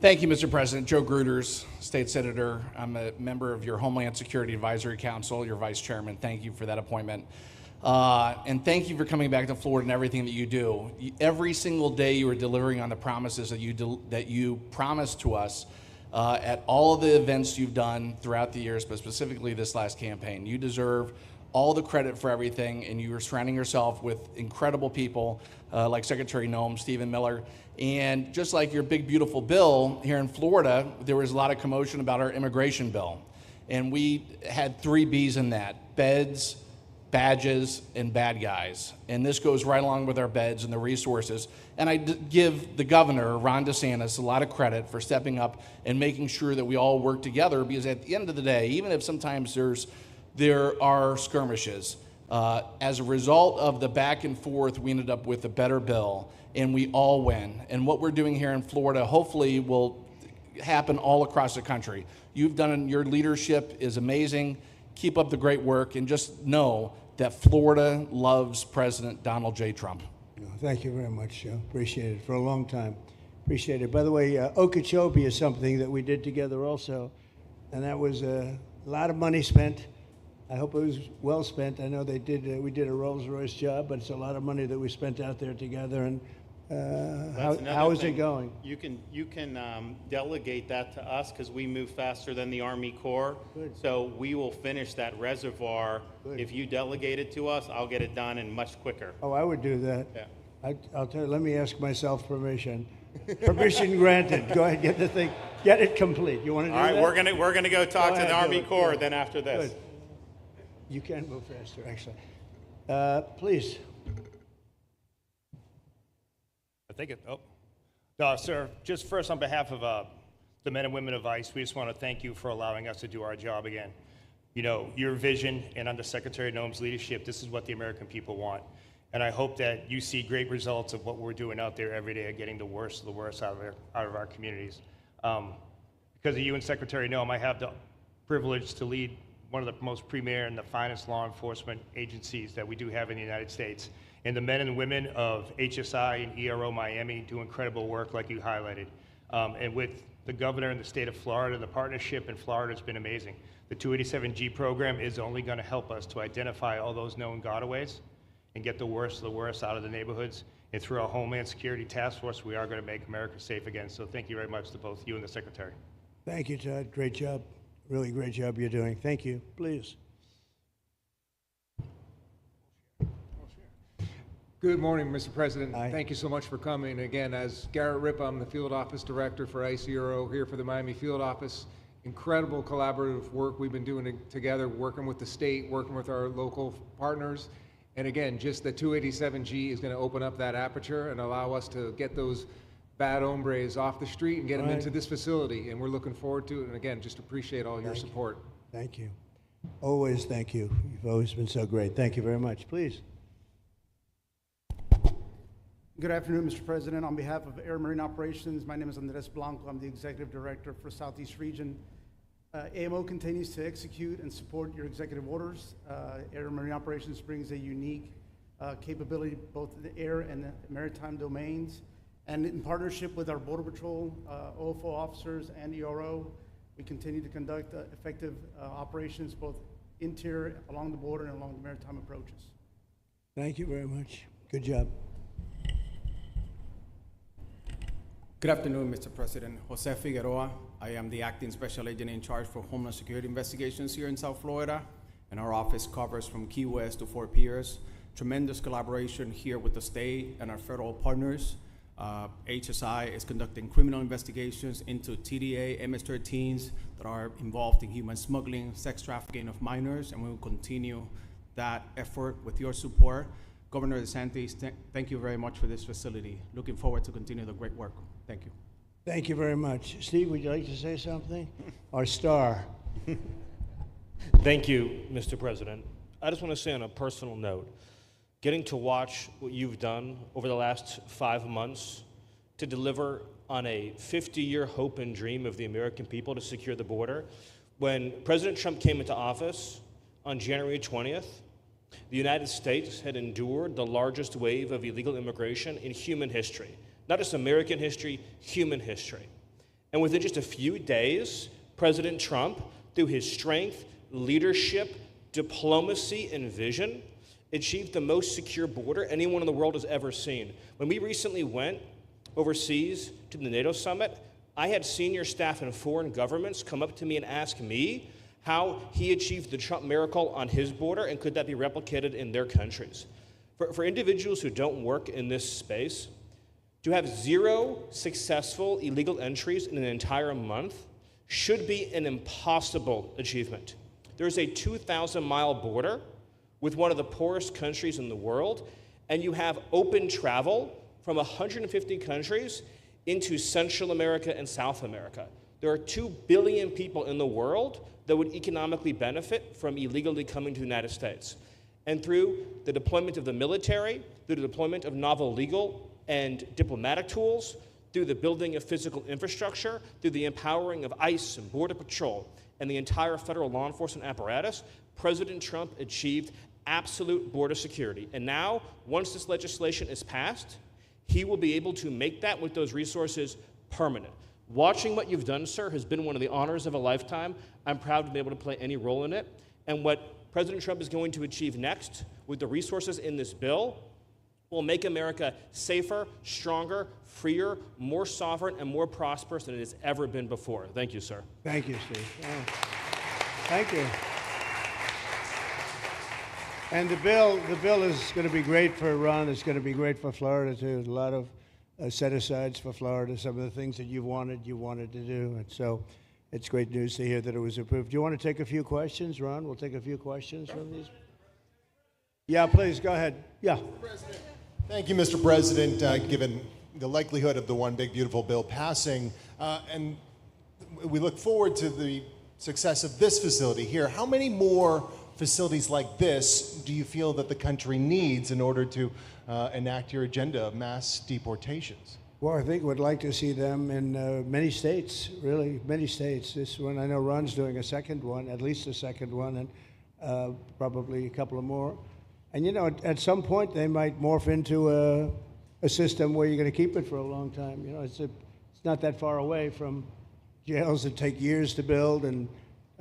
I: Thank you, Mr. President. Joe Gruters, State Senator. I'm a member of your Homeland Security Advisory Council, your Vice Chairman. Thank you for that appointment. And thank you for coming back to Florida and everything that you do. Every single day you are delivering on the promises that you promised to us at all of the events you've done throughout the years, but specifically this last campaign. You deserve all the credit for everything, and you are surrounding yourself with incredible people like Secretary Noem, Stephen Miller, and just like your big, beautiful bill here in Florida, there was a lot of commotion about our immigration bill. And we had 3 B's in that: beds, badges, and bad guys. And this goes right along with our beds and the resources. And I give the governor, Ron DeSantis, a lot of credit for stepping up and making sure that we all work together, because at the end of the day, even if sometimes there are skirmishes, as a result of the back and forth, we ended up with a better bill, and we all win. And what we're doing here in Florida hopefully will happen all across the country. Your leadership is amazing. Keep up the great work, and just know that Florida loves President Donald J. Trump.
B: Thank you very much, Joe. Appreciate it for a long time. Appreciate it. By the way, Okeechobee is something that we did together also, and that was a lot of money spent. I hope it was well spent. I know we did a Rolls-Royce job, but it's a lot of money that we spent out there together. And how is it going?
D: You can delegate that to us, because we move faster than the Army Corps.
B: Good.
D: So we will finish that reservoir.
B: Good.
D: If you delegate it to us, I'll get it done and much quicker.
B: Oh, I would do that.
D: Yeah.
B: I'll tell you, let me ask myself permission. Permission granted. Go ahead, get the thing, get it complete. You want to do
D: All right,
B: that?
D: we're gonna go talk
B: Go
D: to
B: ahead,
D: the Army
B: do it.
D: Corps
B: Good.
D: then after this.
B: Good. You can move faster, actually. Please.
J: I think sir, just first on behalf of the men and women of ICE, we just want to thank you for allowing us to do our job again. You know, your vision and under Secretary Noem's leadership, this is what the American people want. And I hope that you see great results of what we're doing out there every day, getting the worst of the worst out of our communities. Because of you and Secretary Noem, I have the privilege to lead one of the most premier and the finest law enforcement agencies that we do have in the United States. And the men and women of HSI and ERO Miami do incredible work like you highlighted. And with the governor in the state of Florida, the partnership in Florida has been amazing. The 287G program is only going to help us to identify all those known gotaways and get the worst of the worst out of the neighborhoods. And through our Homeland Security Task Force, we are going to make America safe again. So thank you very much to both you and the Secretary.
B: Thank you, Todd. Great job. Really great job you're doing. Thank you. Please.
K: Good morning, Mr. President.
B: Hi.
K: Thank you so much for coming. Again, as Garrett Ripp, I'm the Field Office Director for ICERO here for the Miami Field Office. Incredible collaborative work we've been doing together, working with the state, working with our local partners. And again, just the 287G is going to open up that aperture and allow us to get those bad hombres off the street and get them into this facility. And we're looking forward to it. And again, just appreciate all your support.
B: Thank you. Always thank you. You've always been so great. Thank you very much. Please.
L: Good afternoon, Mr. President. On behalf of Air Marine Operations, my name is Andres Blanco. I'm the Executive Director for Southeast Region. AMO continues to execute and support your executive orders. Air Marine Operations brings a unique capability both in the air and the maritime domains. And in partnership with our Border Patrol, OFO officers, and ERO, We continue to conduct effective operations both interior, along the border, and along the maritime approaches.
B: Thank you very much. Good job.
M: Good afternoon, Mr. President. Jose Figueroa. I am the acting special agent in charge for Homeland Security investigations here in South Florida, and our office covers from Key West to Fort Pierce. Tremendous collaboration here with the state and our federal partners. HSI is conducting criminal investigations into TDA, MS-13s that are involved in human smuggling, sex trafficking of minors, and we will continue that effort with your support. Governor DeSantis, thank you very much for this facility. Looking forward to continue the great work. Thank you.
B: Thank you very much. Steve, would you like to say something? Our star.
N: Thank you, Mr. President. I just want to say on a personal note, getting to watch what you've done over the last 5 months to deliver on a 50-year hope and dream of the American people to secure the border. When President Trump came into office on January 20th, the United States had endured the largest wave of illegal immigration in human history. Not just American history, human history. And within just a few days, President Trump, through his strength, leadership, diplomacy, and vision, achieved the most secure border anyone in the world has ever seen. When we recently went overseas to the NATO summit, I had senior staff in foreign governments come up to me and ask me how he achieved the Trump miracle on his border and could that be replicated in their countries. For individuals who don't work in this space, to have 0 successful illegal entries in an entire month should be an impossible achievement. There's a 2,000-mile border with one of the poorest countries in the world, and you have open travel from 150 countries into Central America and South America. There are 2 billion people in the world that would economically benefit from illegally coming to the United States. And through the deployment of the military, through the deployment of novel legal and diplomatic tools, through the building of physical infrastructure, through the empowering of ICE and Border Patrol and the entire federal law enforcement apparatus, President Trump achieved absolute border security. And now, once this legislation is passed, he will be able to make that with those resources permanent. Watching what you've done, sir, has been one of the honors of a lifetime. I'm proud to be able to play any role in it. And what President Trump is going to achieve next with the resources in this bill will make America safer, stronger, freer, more sovereign, and more prosperous than it has ever been before. Thank you, sir.
B: Thank you, Steve. Oh. Thank you. And the bill is going to be great for Ron. It's going to be great for Florida, too. A lot of set-asides for Florida, some of the things that you wanted to do. And so it's great news to hear that it was approved. Do you want to take a few questions, Ron? We'll take a few questions from these. Yeah, please, go ahead. Yeah.
O: Thank you, Mr. President. Given the likelihood of the One Big Beautiful Bill passing, and we look forward to the success of this facility here, how many more facilities like this do you feel that the country needs in order to enact your agenda of mass deportations?
B: Well, I think we'd like to see them in many states, really, many states. This one, I know Ron's doing a second one, at least a second one, and probably a couple of more. And you know, at some point they might morph into a system where you're going to keep it for a long time. You know, it's not that far away from jails that take years to build and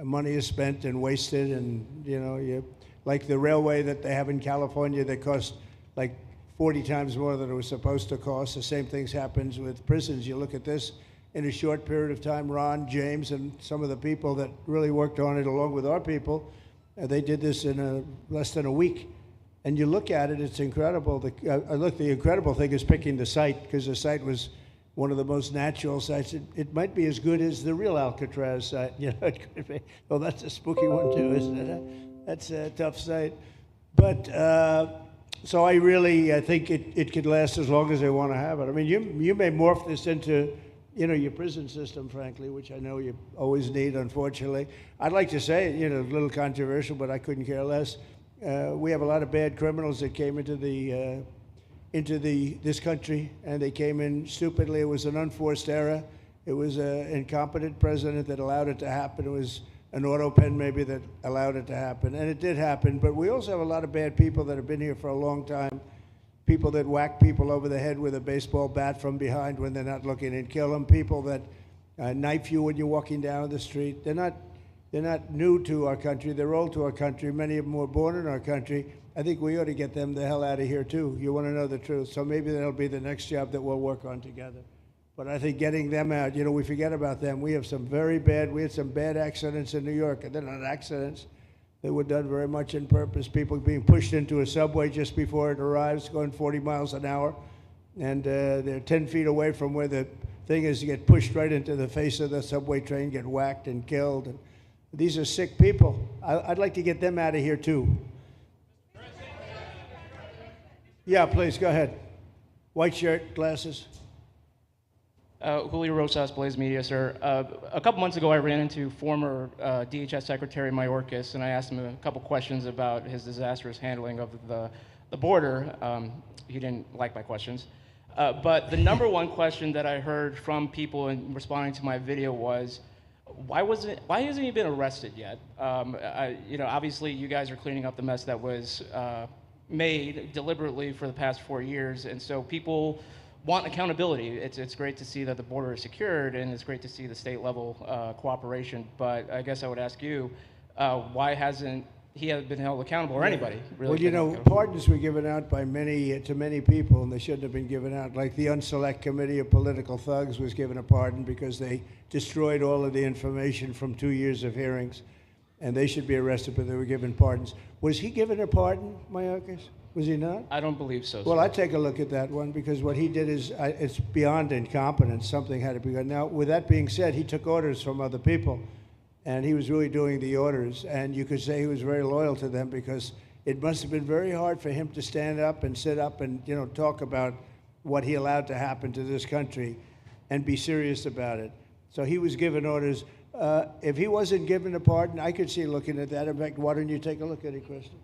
B: money is spent and wasted. And you know, like the railway that they have in California that costs like 40 times more than it was supposed to cost. The same things happens with prisons. You look at this in a short period of time. Ron, James, and some of the people that really worked on it along with our people, they did this in less than a week. And you look at it, it's incredible. The incredible thing is picking the site, because the site was one of the most natural sites. It might be as good as the real Alcatraz site. You know, it could be. Well, that's a spooky one too, isn't it? That's a tough site. But so I think it could last as long as they want to have it. I mean, you may morph this into, you know, your prison system, frankly, which I know you always need, unfortunately. I'd like to say, you know, a little controversial, but I couldn't care less. We have a lot of bad criminals that came into this country, and they came in stupidly. It was an unforced error. It was an incompetent president that allowed it to happen. It was an auto pen maybe that allowed it to happen, and it did happen. But we also have a lot of bad people that have been here for a long time, people that whack people over the head with a baseball bat from behind when they're not looking and kill them, people that knife you when you're walking down the street. They're not new to our country. They're old to our country. Many of them were born in our country. I think we ought to get them the hell out of here too. You want to know the truth. So maybe that'll be the next job that we'll work on together. But I think getting them out, we forget about them. We had some bad accidents in New York, and they're not accidents. They were done very much on purpose. People being pushed into a subway just before it arrives, going 40 miles an hour, and they're 10 feet away from where the thing is, to get pushed right into the face of the subway train, get whacked and killed. And these are sick people. I'd like to get them out of here too. Yeah, please, go ahead. White shirt, glasses.
P: Julio Rosas, Blaze Media, sir. A couple months ago, I ran into former DHS Secretary Mayorkas, and I asked him a couple questions about his disastrous handling of the border. He didn't like my questions. But the number one question that I heard from people in responding to my video was, why hasn't he been arrested yet? Obviously, you guys are cleaning up the mess that was made deliberately for the past 4 years, and so people want accountability. It's great to see that the border is secured, and it's great to see the state level cooperation. But I guess I would ask you, why hasn't he been held accountable, or anybody really?
B: Well, pardons were given out by to many people, and they shouldn't have been given out. Like the Unselect Committee of Political Thugs was given a pardon because they destroyed all of the information from 2 years of hearings, and they should be arrested, but they were given pardons. Was he given a pardon, Mayorkas? Was he not?
P: I don't believe so.
B: Well,
P: sir.
B: I'd take a look at that one, because what he did is it's beyond incompetence. Something had to be done. Now, with that being said, he took orders from other people, and he was really doing the orders. And you could say he was very loyal to them, because it must have been very hard for him to stand up and sit up and talk about what he allowed to happen to this country and be serious about it. So he was given orders. If he wasn't given a pardon, I could see looking at that. In fact, why don't you take a look at it, Kristen?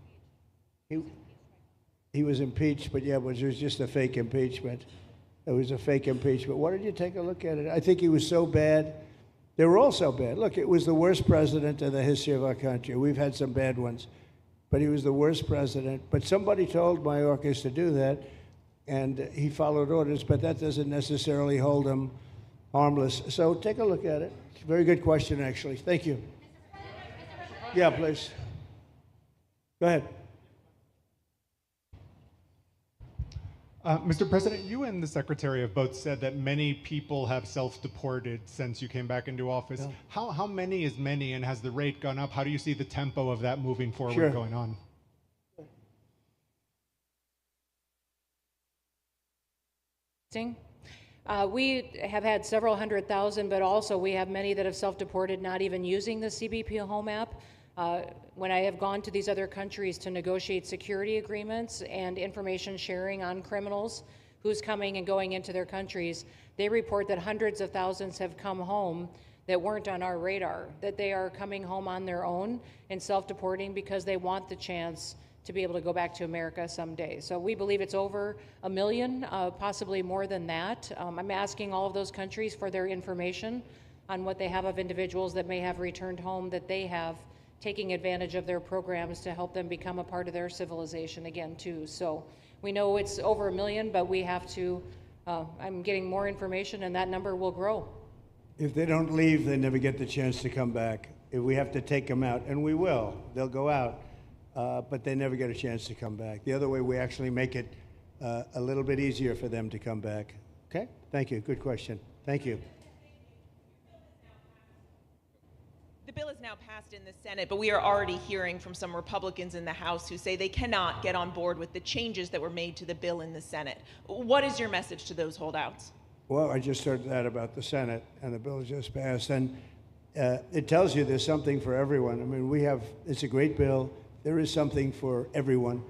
B: He was impeached, but yeah, it was just a fake impeachment. It was a fake impeachment. Why don't you take a look at it? I think he was so bad. They were all so bad. Look, it was the worst president in the history of our country. We've had some bad ones, but he was the worst president. But somebody told Mayorkas to do that, and he followed orders, but that doesn't necessarily hold him harmless. So take a look at it. It's a very good question, actually. Thank you. Yeah, please. Go ahead.
Q: Mr. President, you and the Secretary have both said that many people have self-deported since you came back into office. Yeah. How many is many, and has the rate gone up? How do you see the tempo of that moving forward going on?
C: We have had several 100,000, but also we have many that have self-deported, not even using the CBP Home app. When I have gone to these other countries to negotiate security agreements and information sharing on criminals, who's coming and going into their countries, they report that hundreds of thousands have come home that weren't on our radar, that they are coming home on their own and self-deporting because they want the chance to be able to go back to America someday. So we believe it's over 1 million, possibly more than that. I'm asking all of those countries for their information on what they have of individuals that may have returned home, that they have taking advantage of their programs to help them become a part of their civilization again too. So we know it's over 1 million, but we have to, I'm getting more information, and that number will grow.
B: If they don't leave, they never get the chance to come back. If we have to take them out, and we will, they'll go out, but they never get a chance to come back. The other way, we actually make it a little bit easier for them to come back. Okay? Thank you. Good question. Thank you.
R: The bill is now passed in the Senate, but we are already hearing from some Republicans in the House who say they cannot get on board with the changes that were made to the bill in the Senate. What is your message to those holdouts?
B: Well, I just heard that about the Senate, and the bill just passed, and it tells you there's something for everyone. I mean, it's a great bill. There is something for everyone,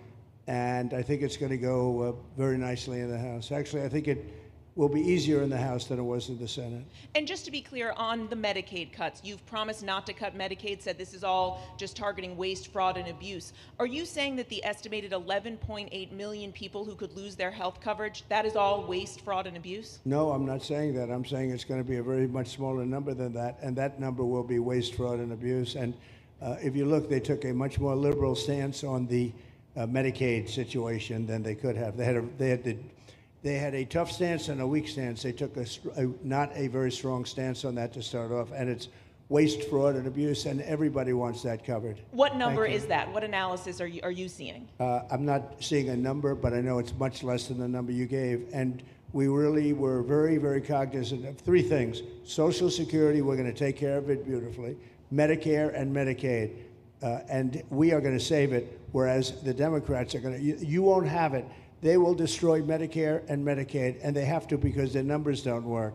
B: and I think it's going to go very nicely in the House. Actually, I think it will be easier in the House than it was in the Senate.
R: And just to be clear, on the Medicaid cuts, you've promised not to cut Medicaid, said this is all just targeting waste, fraud, and abuse. Are you saying that the estimated 11.8 million people who could lose their health coverage, that is all waste, fraud, and abuse?
B: No, I'm not saying that. I'm saying it's going to be a very much smaller number than that, and that number will be waste, fraud, and abuse. And if you look, they took a much more liberal stance on the Medicaid situation than they could have. They they had a tough stance and a weak stance. They took not a very strong stance on that to start off, and it's waste, fraud, and abuse, and everybody wants that covered.
R: What number
B: Thank you.
R: is that? What analysis are you seeing?
B: I'm not seeing a number, but I know it's much less than the number you gave. And we really were very, very cognizant of three things. Social Security, we're going to take care of it beautifully. Medicare and Medicaid. And we are going to save it, whereas the Democrats are going to, you won't have it. They will destroy Medicare and Medicaid, and they have to because their numbers don't work.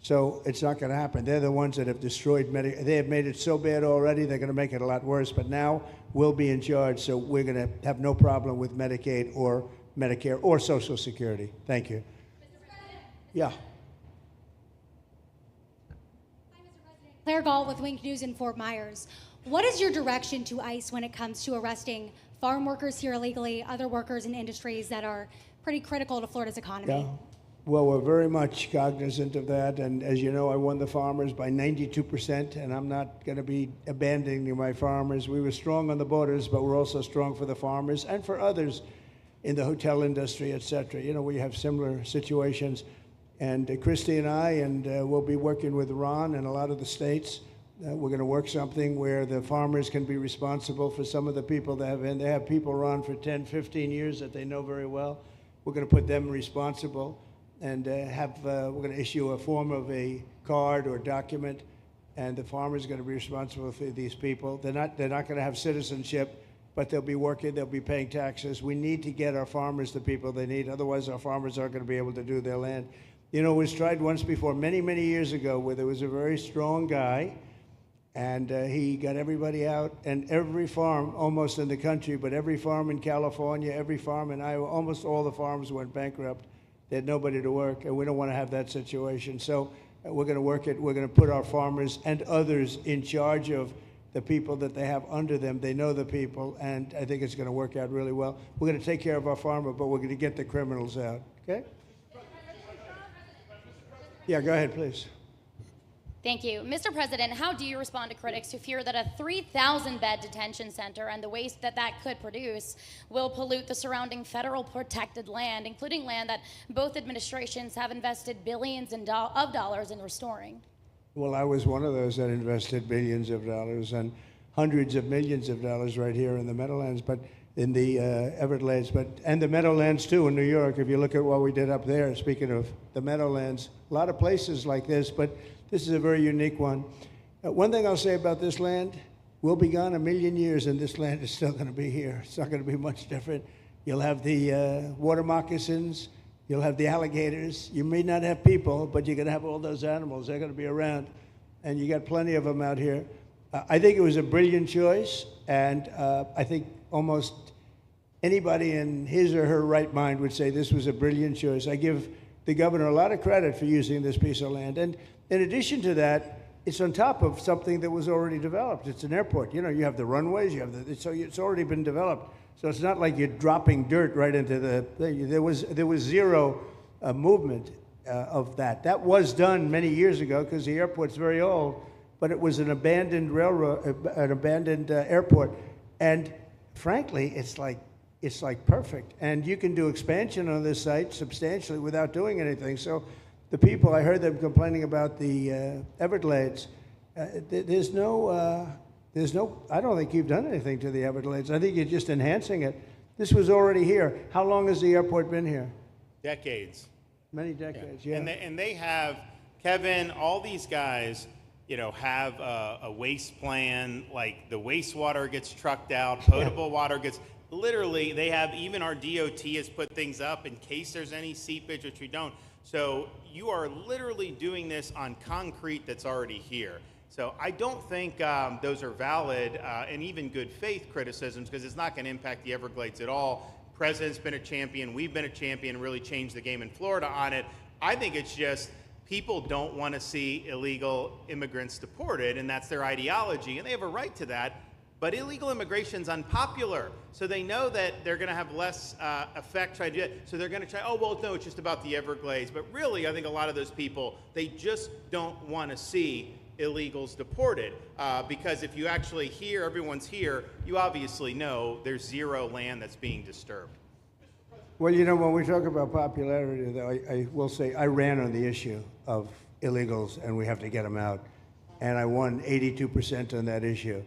B: So it's not going to happen. They're the ones that have destroyed Medicare. They have made it so bad already, they're going to make it a lot worse. But now we'll be in charge, so we're going to have no problem with Medicaid or Medicare or Social Security. Thank you. Yeah.
S: Claire Gall with Wink News in Fort Myers. What is your direction to ICE when it comes to arresting farm workers here illegally, other workers in industries that are pretty critical to Florida's economy?
B: Yeah. Well, we're very much cognizant of that. And as you know, I won the farmers by 92%, and I'm not going to be abandoning my farmers. We were strong on the borders, but we're also strong for the farmers and for others in the hotel industry, et cetera. You know, we have similar situations. And Christy and I, and we'll be working with Ron and a lot of the states. We're going to work something where the farmers can be responsible for some of the people that have, and they have people run for 10, 15 years that they know very well. We're going to put them responsible and we're going to issue a form of a card or document, and the farmer's going to be responsible for these people. They're not going to have citizenship, but they'll be working, they'll be paying taxes. We need to get our farmers the people they need, otherwise our farmers aren't going to be able to do their land. You know, it was tried once before, many, many years ago, where there was a very strong guy, and he got everybody out, and every farm, almost in the country, but every farm in California, every farm in Iowa, almost all the farms went bankrupt. They had nobody to work, and we don't want to have that situation. So we're going to work it. We're going to put our farmers and others in charge of the people that they have under them. They know the people, and I think it's going to work out really well. We're going to take care of our farmer, but we're going to get the criminals out, okay? Yeah, go ahead, please.
T: Thank you. Mr. President, how do you respond to critics who fear that a 3,000-bed detention center and the waste that could produce will pollute the surrounding federal protected land, including land that both administrations have invested billions of dollars in restoring?
B: Well, I was one of those that invested billions of dollars and hundreds of millions of dollars right here in the Meadowlands, but in the Everglades, and the Meadowlands too in New York. If you look at what we did up there, speaking of the Meadowlands, a lot of places like this, but this is a very unique one. One thing I'll say about this land, we'll be gone 1,000,000 years and this land is still going to be here. It's not going to be much different. You'll have the water moccasins, you'll have the alligators. You may not have people, but you're going to have all those animals. They're going to be around, and you got plenty of them out here. I think it was a brilliant choice, and I think almost anybody in his or her right mind would say this was a brilliant choice. I give the governor a lot of credit for using this piece of land. And in addition to that, it's on top of something that was already developed. It's an airport. You know, you have the runways, you have so it's already been developed. So it's not like you're dropping dirt right into the thing. There was zero movement of that. That was done many years ago because the airport's very old, but it was an abandoned railroad, an abandoned airport. And frankly, it's like perfect. And you can do expansion on this site substantially without doing anything. So the people, I heard them complaining about the Everglades. There's no, I don't think you've done anything to the Everglades. I think you're just enhancing it. This was already here. How long has the airport been here?
D: Decades.
B: Many decades, yeah.
D: And they have, Kevin, all these guys, you know, have a waste plan, like the wastewater gets trucked out, potable water gets, literally, they have, even our DOT has put things up in case there's any seepage, which we don't. So you are literally doing this on concrete that's already here. So I don't think those are valid and even good faith criticisms, because it's not going to impact the Everglades at all. President's been a champion, we've been a champion, really changed the game in Florida on it. I think it's just people don't want to see illegal immigrants deported, and that's their ideology, and they have a right to that. But illegal immigration's unpopular, so they know that they're going to have less effect trying to do it. So they're going to try, oh, well, no, it's just about the Everglades. But really, I think a lot of those people, they just don't want to see illegals deported. Because if you actually hear, everyone's here, you obviously know there's zero land that's being disturbed.
B: Well, you know, when we talk about popularity, though, I will say I ran on the issue of illegals, and we have to get them out. And I won 82% on that issue.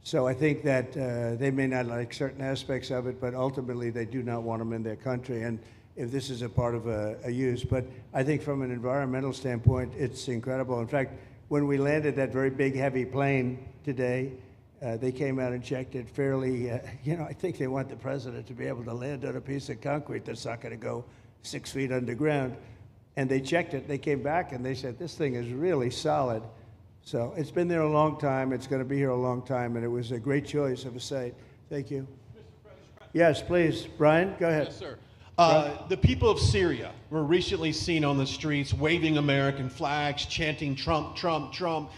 B: So I think that they may not like certain aspects of it, but ultimately they do not want them in their country. And if this is a part of a use, but I think from an environmental standpoint, it's incredible. In fact, when we landed that very big, heavy plane today, they came out and checked it fairly. I think they want the president to be able to land on a piece of concrete that's not going to go 6 feet underground. And they checked it. They came back and they said, this thing is really solid. So it's been there a long time. It's going to be here a long time. And it was a great choice of a site. Thank you. Yes, please. Brian, go ahead.
U: Yes, sir. The people of Syria were recently seen on the streets waving American flags, chanting Trump, Trump, Trump.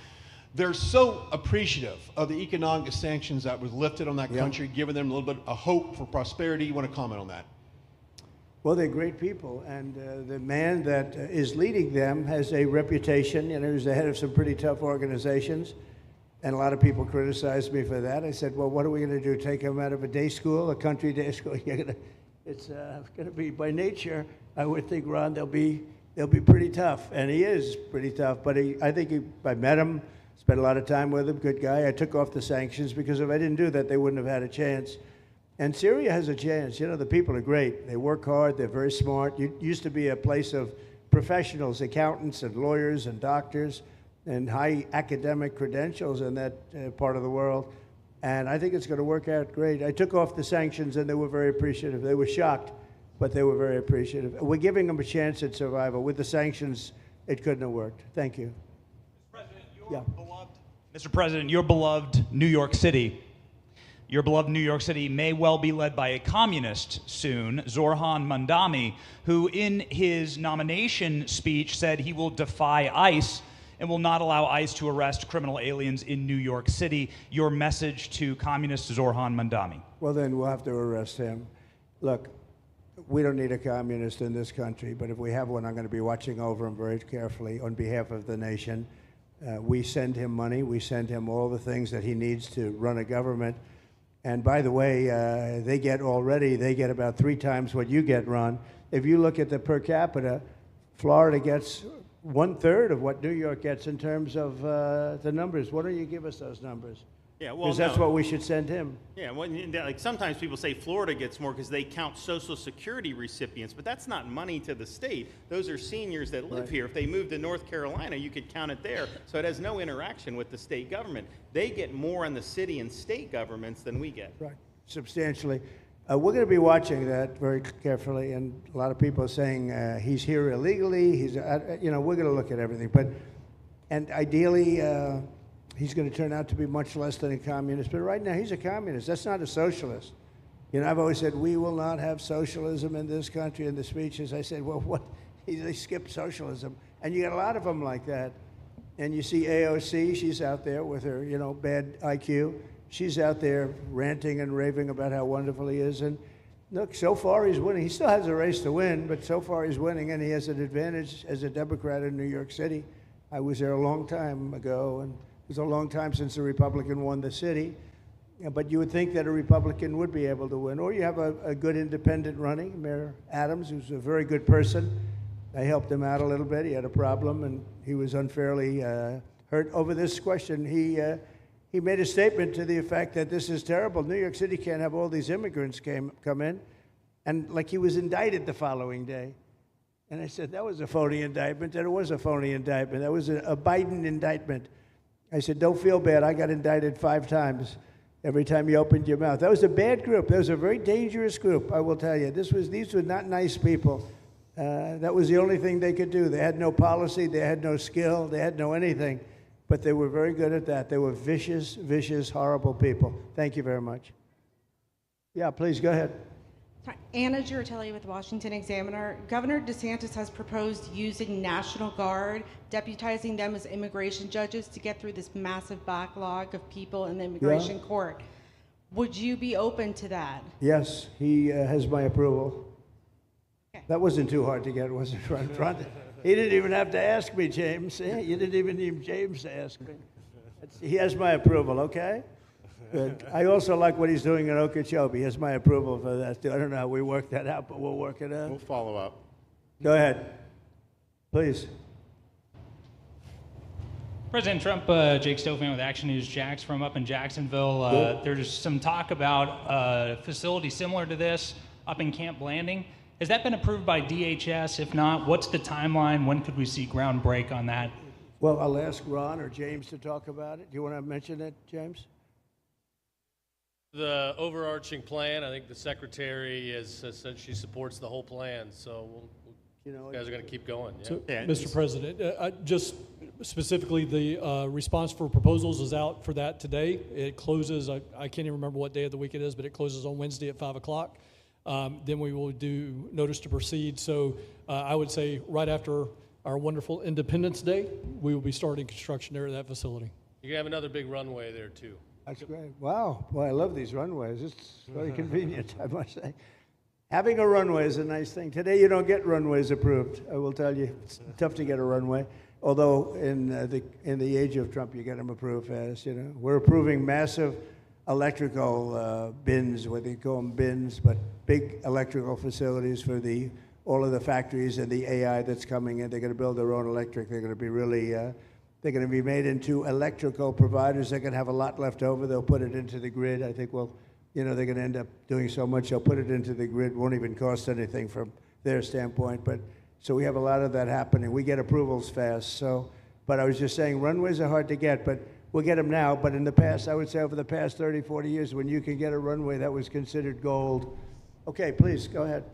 U: They're so appreciative of the economic sanctions that was lifted on that country, giving them a little bit of hope for prosperity. You want to comment on that?
B: Well, they're great people, and the man that is leading them has a reputation. He was the head of some pretty tough organizations, and a lot of people criticized me for that. I said, well, what are we going to do, take him out of a day school, a country day school? It's going to be, by nature, I would think, Ron, they'll be pretty tough, and he is pretty tough, but I think I met him, spent a lot of time with him, good guy. I took off the sanctions because if I didn't do that, they wouldn't have had a chance. And Syria has a chance. You know, the people are great. They work hard. They're very smart. It used to be a place of professionals, accountants and lawyers and doctors and high academic credentials in that part of the world. And I think it's going to work out great. I took off the sanctions, and they were very appreciative. They were shocked, but they were very appreciative. We're giving them a chance at survival. With the sanctions, it couldn't have worked. Thank you.
V: Mr. President, your beloved New York City. Your beloved New York City may well be led by a communist soon, Zorhan Mandami, who in his nomination speech said he will defy ICE and will not allow ICE to arrest criminal aliens in New York City. Your message to communist Zorhan Mandami.
B: Well, then we'll have to arrest him. Look, we don't need a communist in this country, but if we have one, I'm going to be watching over him very carefully on behalf of the nation. We send him money. We send him all the things that he needs to run a government. And by the way, they get about 3 times what you get, Ron. If you look at the per capita, Florida gets 1/3 of what New York gets in terms of the numbers. Why don't you give us those numbers?
D: Yeah, well,
B: because that's what we should send him.
D: Yeah, well, like sometimes people say Florida gets more because they count Social Security recipients, but that's not money to the state. Those are seniors that live here. If they moved to North Carolina, you could count it there. So it has no interaction with the state government. They get more on the city and state governments than we get.
B: Right, substantially. We're going to be watching that very carefully, and a lot of people are saying he's here illegally. We're going to look at everything, and ideally. He's going to turn out to be much less than a communist. But right now, he's a communist. That's not a socialist. I've always said, we will not have socialism in this country. In the speeches, I said, well, what? They skipped socialism. And you got a lot of them like that. And you see AOC, she's out there with her, bad IQ. She's out there ranting and raving about how wonderful he is. And look, so far he's winning. He still has a race to win, but so far he's winning, and he has an advantage as a Democrat in New York City. I was there a long time ago, and it was a long time since a Republican won the city, but you would think that a Republican would be able to win. Or you have a good independent running, Mayor Adams, who's a very good person. I helped him out a little bit. He had a problem, and he was unfairly hurt over this question. He made a statement to the effect that this is terrible. New York City can't have all these immigrants come in, and like he was indicted the following day. And I said, that was a phony indictment, and it was a phony indictment. That was a Biden indictment. I said, don't feel bad. I got indicted 5 times every time you opened your mouth. That was a bad group. That was a very dangerous group, I will tell you. These were not nice people. That was the only thing they could do. They had no policy. They had no skill. They had no anything. But they were very good at that. They were vicious, vicious, horrible people. Thank you very much. Yeah, please, go ahead.
W: Anna Giratelli with the Washington Examiner. Governor DeSantis has proposed using National Guard, deputizing them as immigration judges to get through this massive backlog of people in the immigration court. Would you be open to that?
B: Yes, he has my approval. Okay. That wasn't too hard to get, was it, Ron? He didn't even have to ask me, James. You didn't even need James to ask me. He has my approval, okay? Good. I also like what he's doing in Okeechobee. He has my approval for that, too. I don't know how we work that out, but we'll work it out.
D: We'll follow up.
B: Go ahead. Please.
A: President Trump, Jake Stofan with Action News Jax from up in Jacksonville. There's some talk about a facility similar to this up in Camp Blanding. Has that been approved by DHS? If not, what's the timeline? When could we see ground break on that?
B: Well, I'll ask Ron or James to talk about it. Do you want to mention it, James?
G: The overarching plan, I think the secretary has said she supports the whole plan, so you guys are going to keep going. Yeah.
E: So, Mr. President, just specifically, the response for proposals is out for that today. It closes, I can't even remember what day of the week it is, but it closes on Wednesday at 5 o'clock. Then we will do notice to proceed. So I would say right after our wonderful Independence Day, we will be starting construction there at that facility.
G: You're going to have another big runway there, too.
B: That's great. Wow. Well, I love these runways. It's very convenient, I must say. Having a runway is a nice thing. Today, you don't get runways approved. I will tell you, it's tough to get a runway. Although in the age of Trump, you get them approved fast. You know, we're approving massive electrical bins, what they call them bins, but big electrical facilities for all of the factories and the AI that's coming in. They're going to build their own electric. They're going to be really, they're going to be made into electrical providers. They're going to have a lot left over. They'll put it into the grid. I think, well, they're going to end up doing so much. They'll put it into the grid. Won't even cost anything from their standpoint. But so we have a lot of that happening. We get approvals fast. So, but I was just saying, runways are hard to get, but we'll get them now. But in the past, I would say over the past 30, 40 years, when you can get a runway, that was considered gold. Okay, please, go ahead.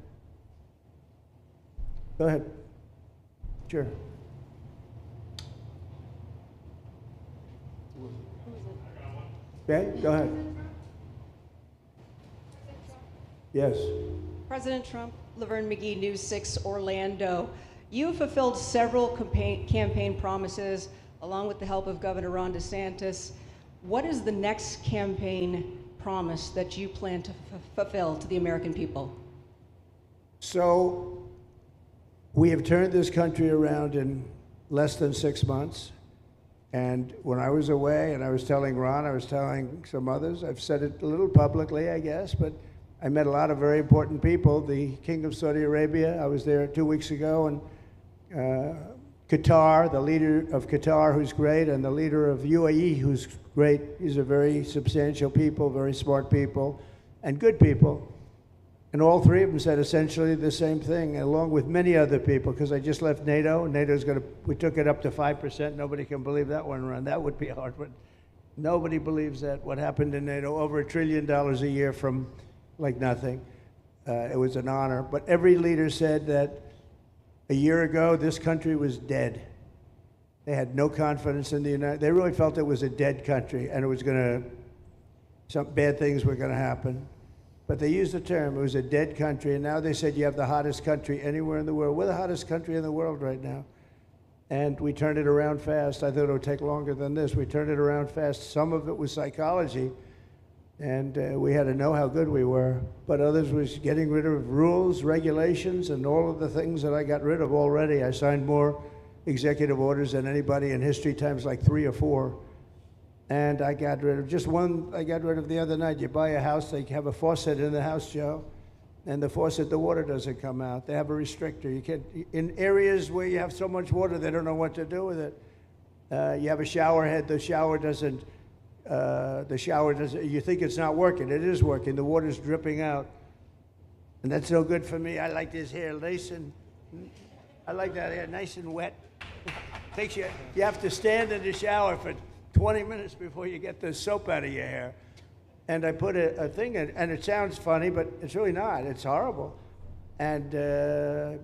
B: Go ahead. Sure. Okay, go ahead. Yes.
F: President Trump, Laverne McGee, News 6 Orlando. You have fulfilled several campaign promises along with the help of Governor Ron DeSantis. What is the next campaign promise that you plan to fulfill to the American people?
B: So we have turned this country around in less than 6 months. And when I was away, and I was telling Ron, I was telling some others, I've said it a little publicly, I guess, but I met a lot of very important people. The King of Saudi Arabia, I was there 2 weeks ago, and Qatar, the leader of Qatar, who's great, and the leader of UAE, who's great. These are very substantial people, very smart people, and good people. And all three of them said essentially the same thing, along with many other people, because I just left NATO. NATO's we took it up to 5%. Nobody can believe that one run. That would be hard, but nobody believes that. What happened in NATO, over $1 trillion a year from like nothing. It was an honor. But every leader said that a year ago, this country was dead. They had no confidence in the United. They really felt it was a dead country, and it was some bad things were going to happen. But they used the term, it was a dead country, and now they said you have the hottest country anywhere in the world. We're the hottest country in the world right now. And we turned it around fast. I thought it would take longer than this. We turned it around fast. Some of it was psychology, and we had to know how good we were. But others was getting rid of rules, regulations, and all of the things that I got rid of already. I signed more executive orders than anybody in history, times like 3 or 4. And I got rid of just one. I got rid of the other night. You buy a house, they have a faucet in the house, Joe, and the faucet, the water doesn't come out. They have a restrictor. You can't, in areas where you have so much water, they don't know what to do with it. You have a shower head, the shower doesn't, you think it's not working. It is working. The water's dripping out. And that's no good for me. I like this hair nice and, I like that hair nice and wet. Takes you have to stand in the shower for 20 minutes before you get the soap out of your hair. And I put a thing in, and it sounds funny, but it's really not. It's horrible. And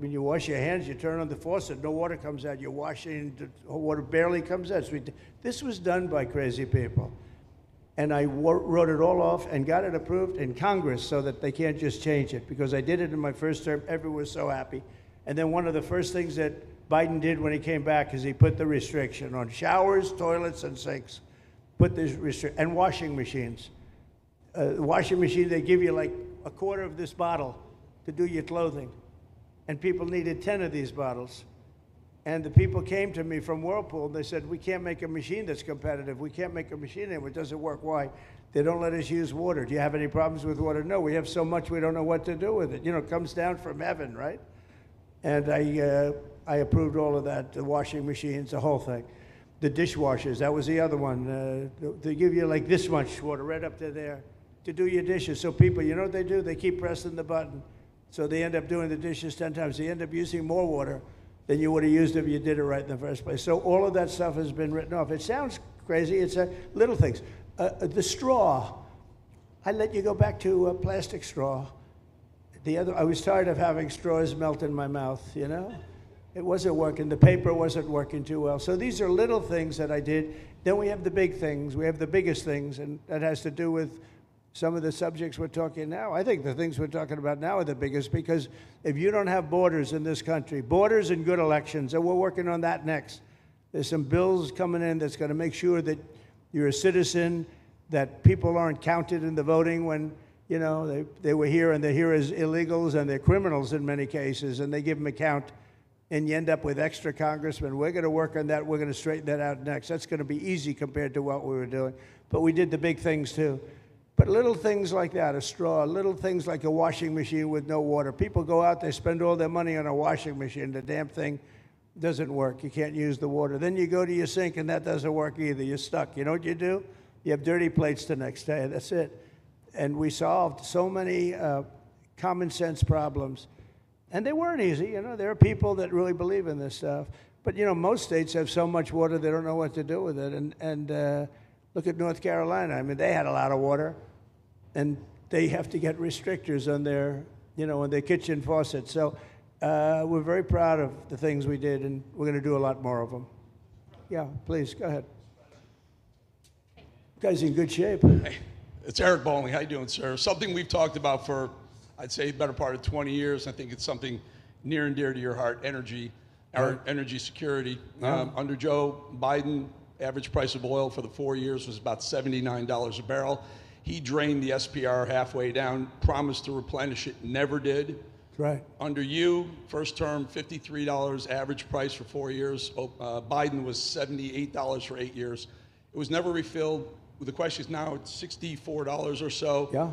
B: when you wash your hands, you turn on the faucet, no water comes out. You're washing, the water barely comes out. This was done by crazy people. And I wrote it all off and got it approved in Congress so that they can't just change it, because I did it in my first term. Everyone was so happy. And then one of the first things that Biden did when he came back is he put the restriction on showers, toilets, and sinks. Put this restriction, and washing machines. Washing machine, they give you like a quarter of this bottle to do your clothing. And people needed 10 of these bottles. And the people came to me from Whirlpool, and they said, we can't make a machine that's competitive. We can't make a machine anymore. It doesn't work. Why? They don't let us use water. Do you have any problems with water? No, we have so much we don't know what to do with it. You know, it comes down from heaven, right? And I approved all of that, the washing machines, the whole thing. The dishwashers, that was the other one. They give you like this much water right up to there to do your dishes. So people, you know what they do? They keep pressing the button. So they end up doing the dishes 10 times. They end up using more water than you would have used if you did it right in the first place. So all of that stuff has been written off. It sounds crazy. It's little things. The straw, I let you go back to a plastic straw. I was tired of having straws melt in my mouth, you know? It wasn't working. The paper wasn't working too well. So these are little things that I did. Then we have the big things. We have the biggest things, and that has to do with some of the subjects we're talking now. I think the things we're talking about now are the biggest, because if you don't have borders in this country, borders and good elections, and we're working on that next. There's some bills coming in that's going to make sure that you're a citizen, that people aren't counted in the voting when, you know, they were here and they're here as illegals and they're criminals in many cases, and they give them a count, and you end up with extra congressmen. We're going to work on that. We're going to straighten that out next. That's going to be easy compared to what we were doing. But we did the big things too. But little things like that, a straw, little things like a washing machine with no water. People go out, they spend all their money on a washing machine. The damn thing doesn't work. You can't use the water. Then you go to your sink and that doesn't work either. You're stuck. You know what you do? You have dirty plates the next day. That's it. And we solved so many common sense problems. And they weren't easy. You know, there are people that really believe in this stuff. But, you know, most states have so much water they don't know what to do with it. And look at North Carolina. I mean, they had a lot of water, and they have to get restrictors on their, you know, on their kitchen faucets. So we're very proud of the things we did, and we're going to do a lot more of them. Yeah, please, go ahead. You guys in good shape.
H: Hey, it's Eric Bowling. How you doing, sir? Something we've talked about for, I'd say, better part of 20 years. I think it's something near and dear to your heart, energy, our energy security.
B: Yeah.
H: Under Joe Biden, average price of oil for the 4 years was about $79 a barrel. He drained the SPR halfway down, promised to replenish it, never did.
B: Right.
H: Under you, first term, $53 average price for 4 years. Biden was $78 for 8 years. It was never refilled. The question is now it's $64 or so.
B: Yeah.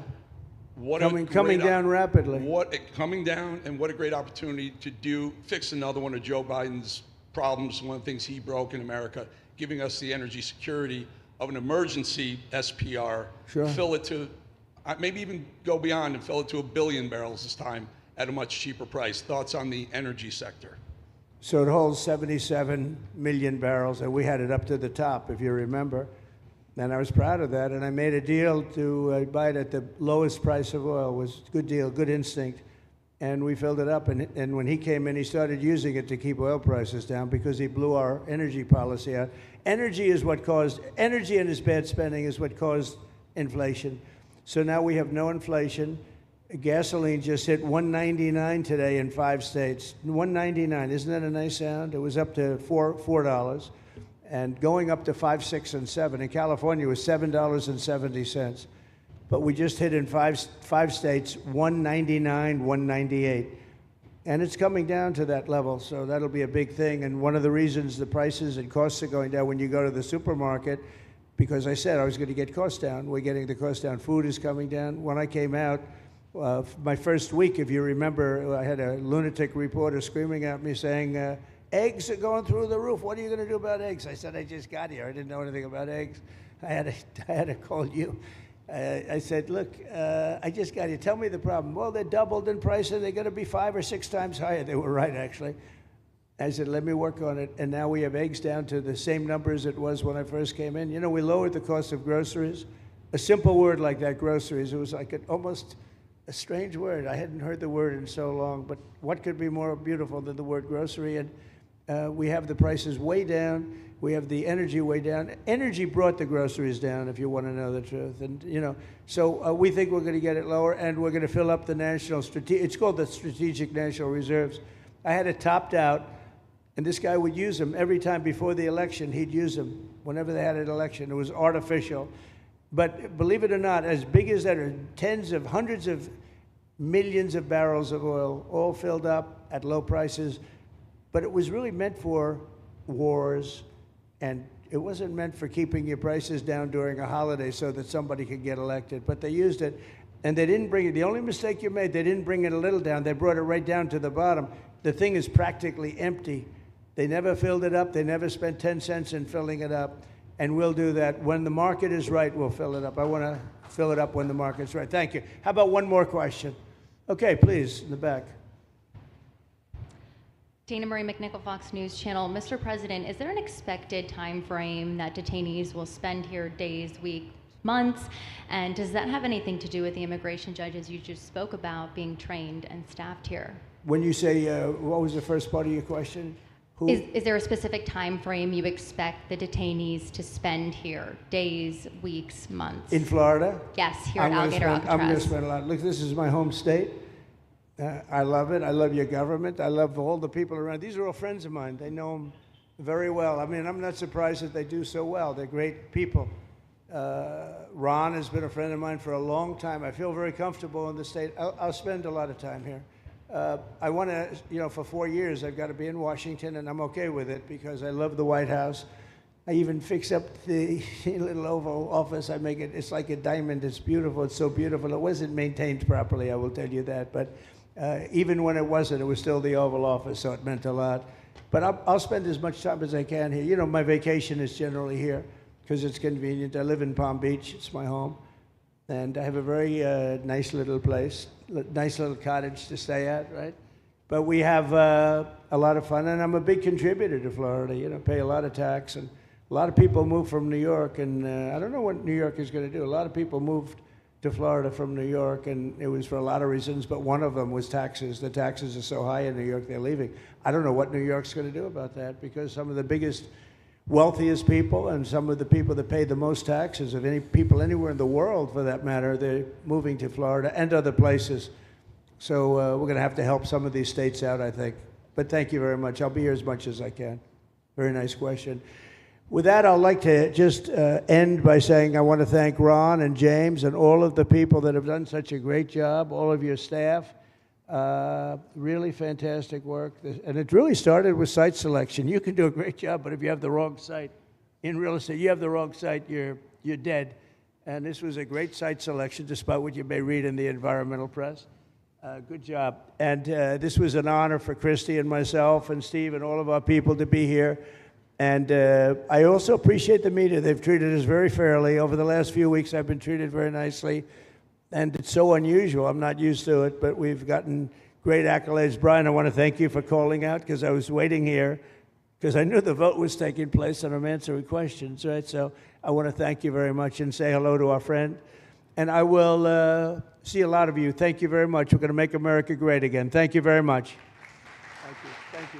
H: What
B: coming down rapidly.
H: Coming down, and what a great opportunity to fix another one of Joe Biden's problems, one of the things he broke in America, giving us the energy security of an emergency SPR,
B: Sure.
H: fill it to, maybe even go beyond and fill it to 1 billion barrels this time at a much cheaper price. Thoughts on the energy sector?
B: So it holds 77 million barrels, and we had it up to the top, if you remember. And I was proud of that, and I made a deal to buy it at the lowest price of oil. It was a good deal, good instinct. And we filled it up, and when he came in, he started using it to keep oil prices down because he blew our energy policy out. Energy and his bad spending is what caused inflation. So now we have no inflation. Gasoline just hit $1.99 today in 5 states. $1.99, isn't that a nice sound? It was up to $4, and going up to $5, $6, and $7. In California, it was $7.70. But we just hit in five states, $1.99, $1.98. And it's coming down to that level, so that'll be a big thing. And one of the reasons the prices and costs are going down when you go to the supermarket, because I said I was going to get costs down. We're getting the cost down. Food is coming down. When I came out, my first week, if you remember, I had a lunatic reporter screaming at me saying, eggs are going through the roof. What are you going to do about eggs? I said, I just got here. I didn't know anything about eggs. I had to call you. I said, look, I just got here. Tell me the problem. Well, they doubled in price, and they're going to be 5 or 6 times higher. They were right, actually. I said, let me work on it. And now we have eggs down to the same numbers it was when I first came in. You know, we lowered the cost of groceries. A simple word like that, groceries, it was like almost a strange word. I hadn't heard the word in so long, but what could be more beautiful than the word grocery? And we have the prices way down. We have the energy way down. Energy brought the groceries down, if you want to know the truth. And, you know, so we think we're going to get it lower, and we're going to fill up the it's called the Strategic National Reserves. I had it topped out, and this guy would use them every time before the election. He'd use them whenever they had an election. It was artificial. But believe it or not, as big as that are hundreds of millions of barrels of oil, all filled up at low prices. but it was really meant for wars, and it wasn't meant for keeping your prices down during a holiday so that somebody could get elected. But they used it, and they didn't bring it. The only mistake you made, they didn't bring it a little down. They brought it right down to the bottom. The thing is practically empty. They never filled it up. They never spent 10 cents in filling it up. And we'll do that. When the market is right, we'll fill it up. I want to fill it up when the market's right. Thank you. How about one more question? Okay, please, in the back.
I: Dana Marie McNichol, Fox News Channel. Mr. President, is there an expected time frame that detainees will spend here, days, weeks, months? And does that have anything to do with the immigration judges you just spoke about being trained and staffed here?
B: When you say, what was the first part of your question? Who?
I: Is there a specific time frame you expect the detainees to spend here, days, weeks, months?
B: In Florida?
I: Yes, here at Alligator Alcatraz.
B: I'm going to spend a lot. Look, this is my home state. I love it. I love your government. I love all the people around. These are all friends of mine. They know them very well. I mean, I'm not surprised that they do so well. They're great people. Ron has been a friend of mine for a long time. I feel very comfortable in the state. I'll spend a lot of time here. I want to, for 4 years, I've got to be in Washington, and I'm okay with it because I love the White House. I even fix up the little Oval Office. I make it, it's like a diamond. It's beautiful. It's so beautiful. It wasn't maintained properly, I will tell you that. But even when it wasn't, it was still the Oval Office, so it meant a lot. But I'll spend as much time as I can here. You know, my vacation is generally here because it's convenient. I live in Palm Beach. It's my home. And I have a very nice little place, nice little cottage to stay at, right? But we have a lot of fun, and I'm a big contributor to Florida, pay a lot of tax. And a lot of people move from New York, and I don't know what New York is going to do. A lot of people moved to Florida from New York, and it was for a lot of reasons, but one of them was taxes. The taxes are so high in New York, they're leaving. I don't know what New York's going to do about that, because some of the biggest, wealthiest people and some of the people that pay the most taxes of any people anywhere in the world, for that matter, they're moving to Florida and other places. So we're going to have to help some of these states out, I think. But thank you very much. I'll be here as much as I can. Very nice question. With that, I'd like to just end by saying I want to thank Ron and James and all of the people that have done such a great job, all of your staff. Really fantastic work. And it really started with site selection. You can do a great job, but if you have the wrong site in real estate, you have the wrong site, you're dead. And this was a great site selection, despite what you may read in the environmental press. Good job. And this was an honor for Christy and myself and Steve and all of our people to be here. And I also appreciate the media. They've treated us very fairly. Over the last few weeks, I've been treated very nicely. And it's so unusual. I'm not used to it, but we've gotten great accolades. Brian, I want to thank you for calling out, because I was waiting here, because I knew the vote was taking place and I'm answering questions, right? So I want to thank you very much and say hello to our friend. And I will see a lot of you. Thank you very much. We're going to make America great again. Thank you very much. Thank you. Thank you.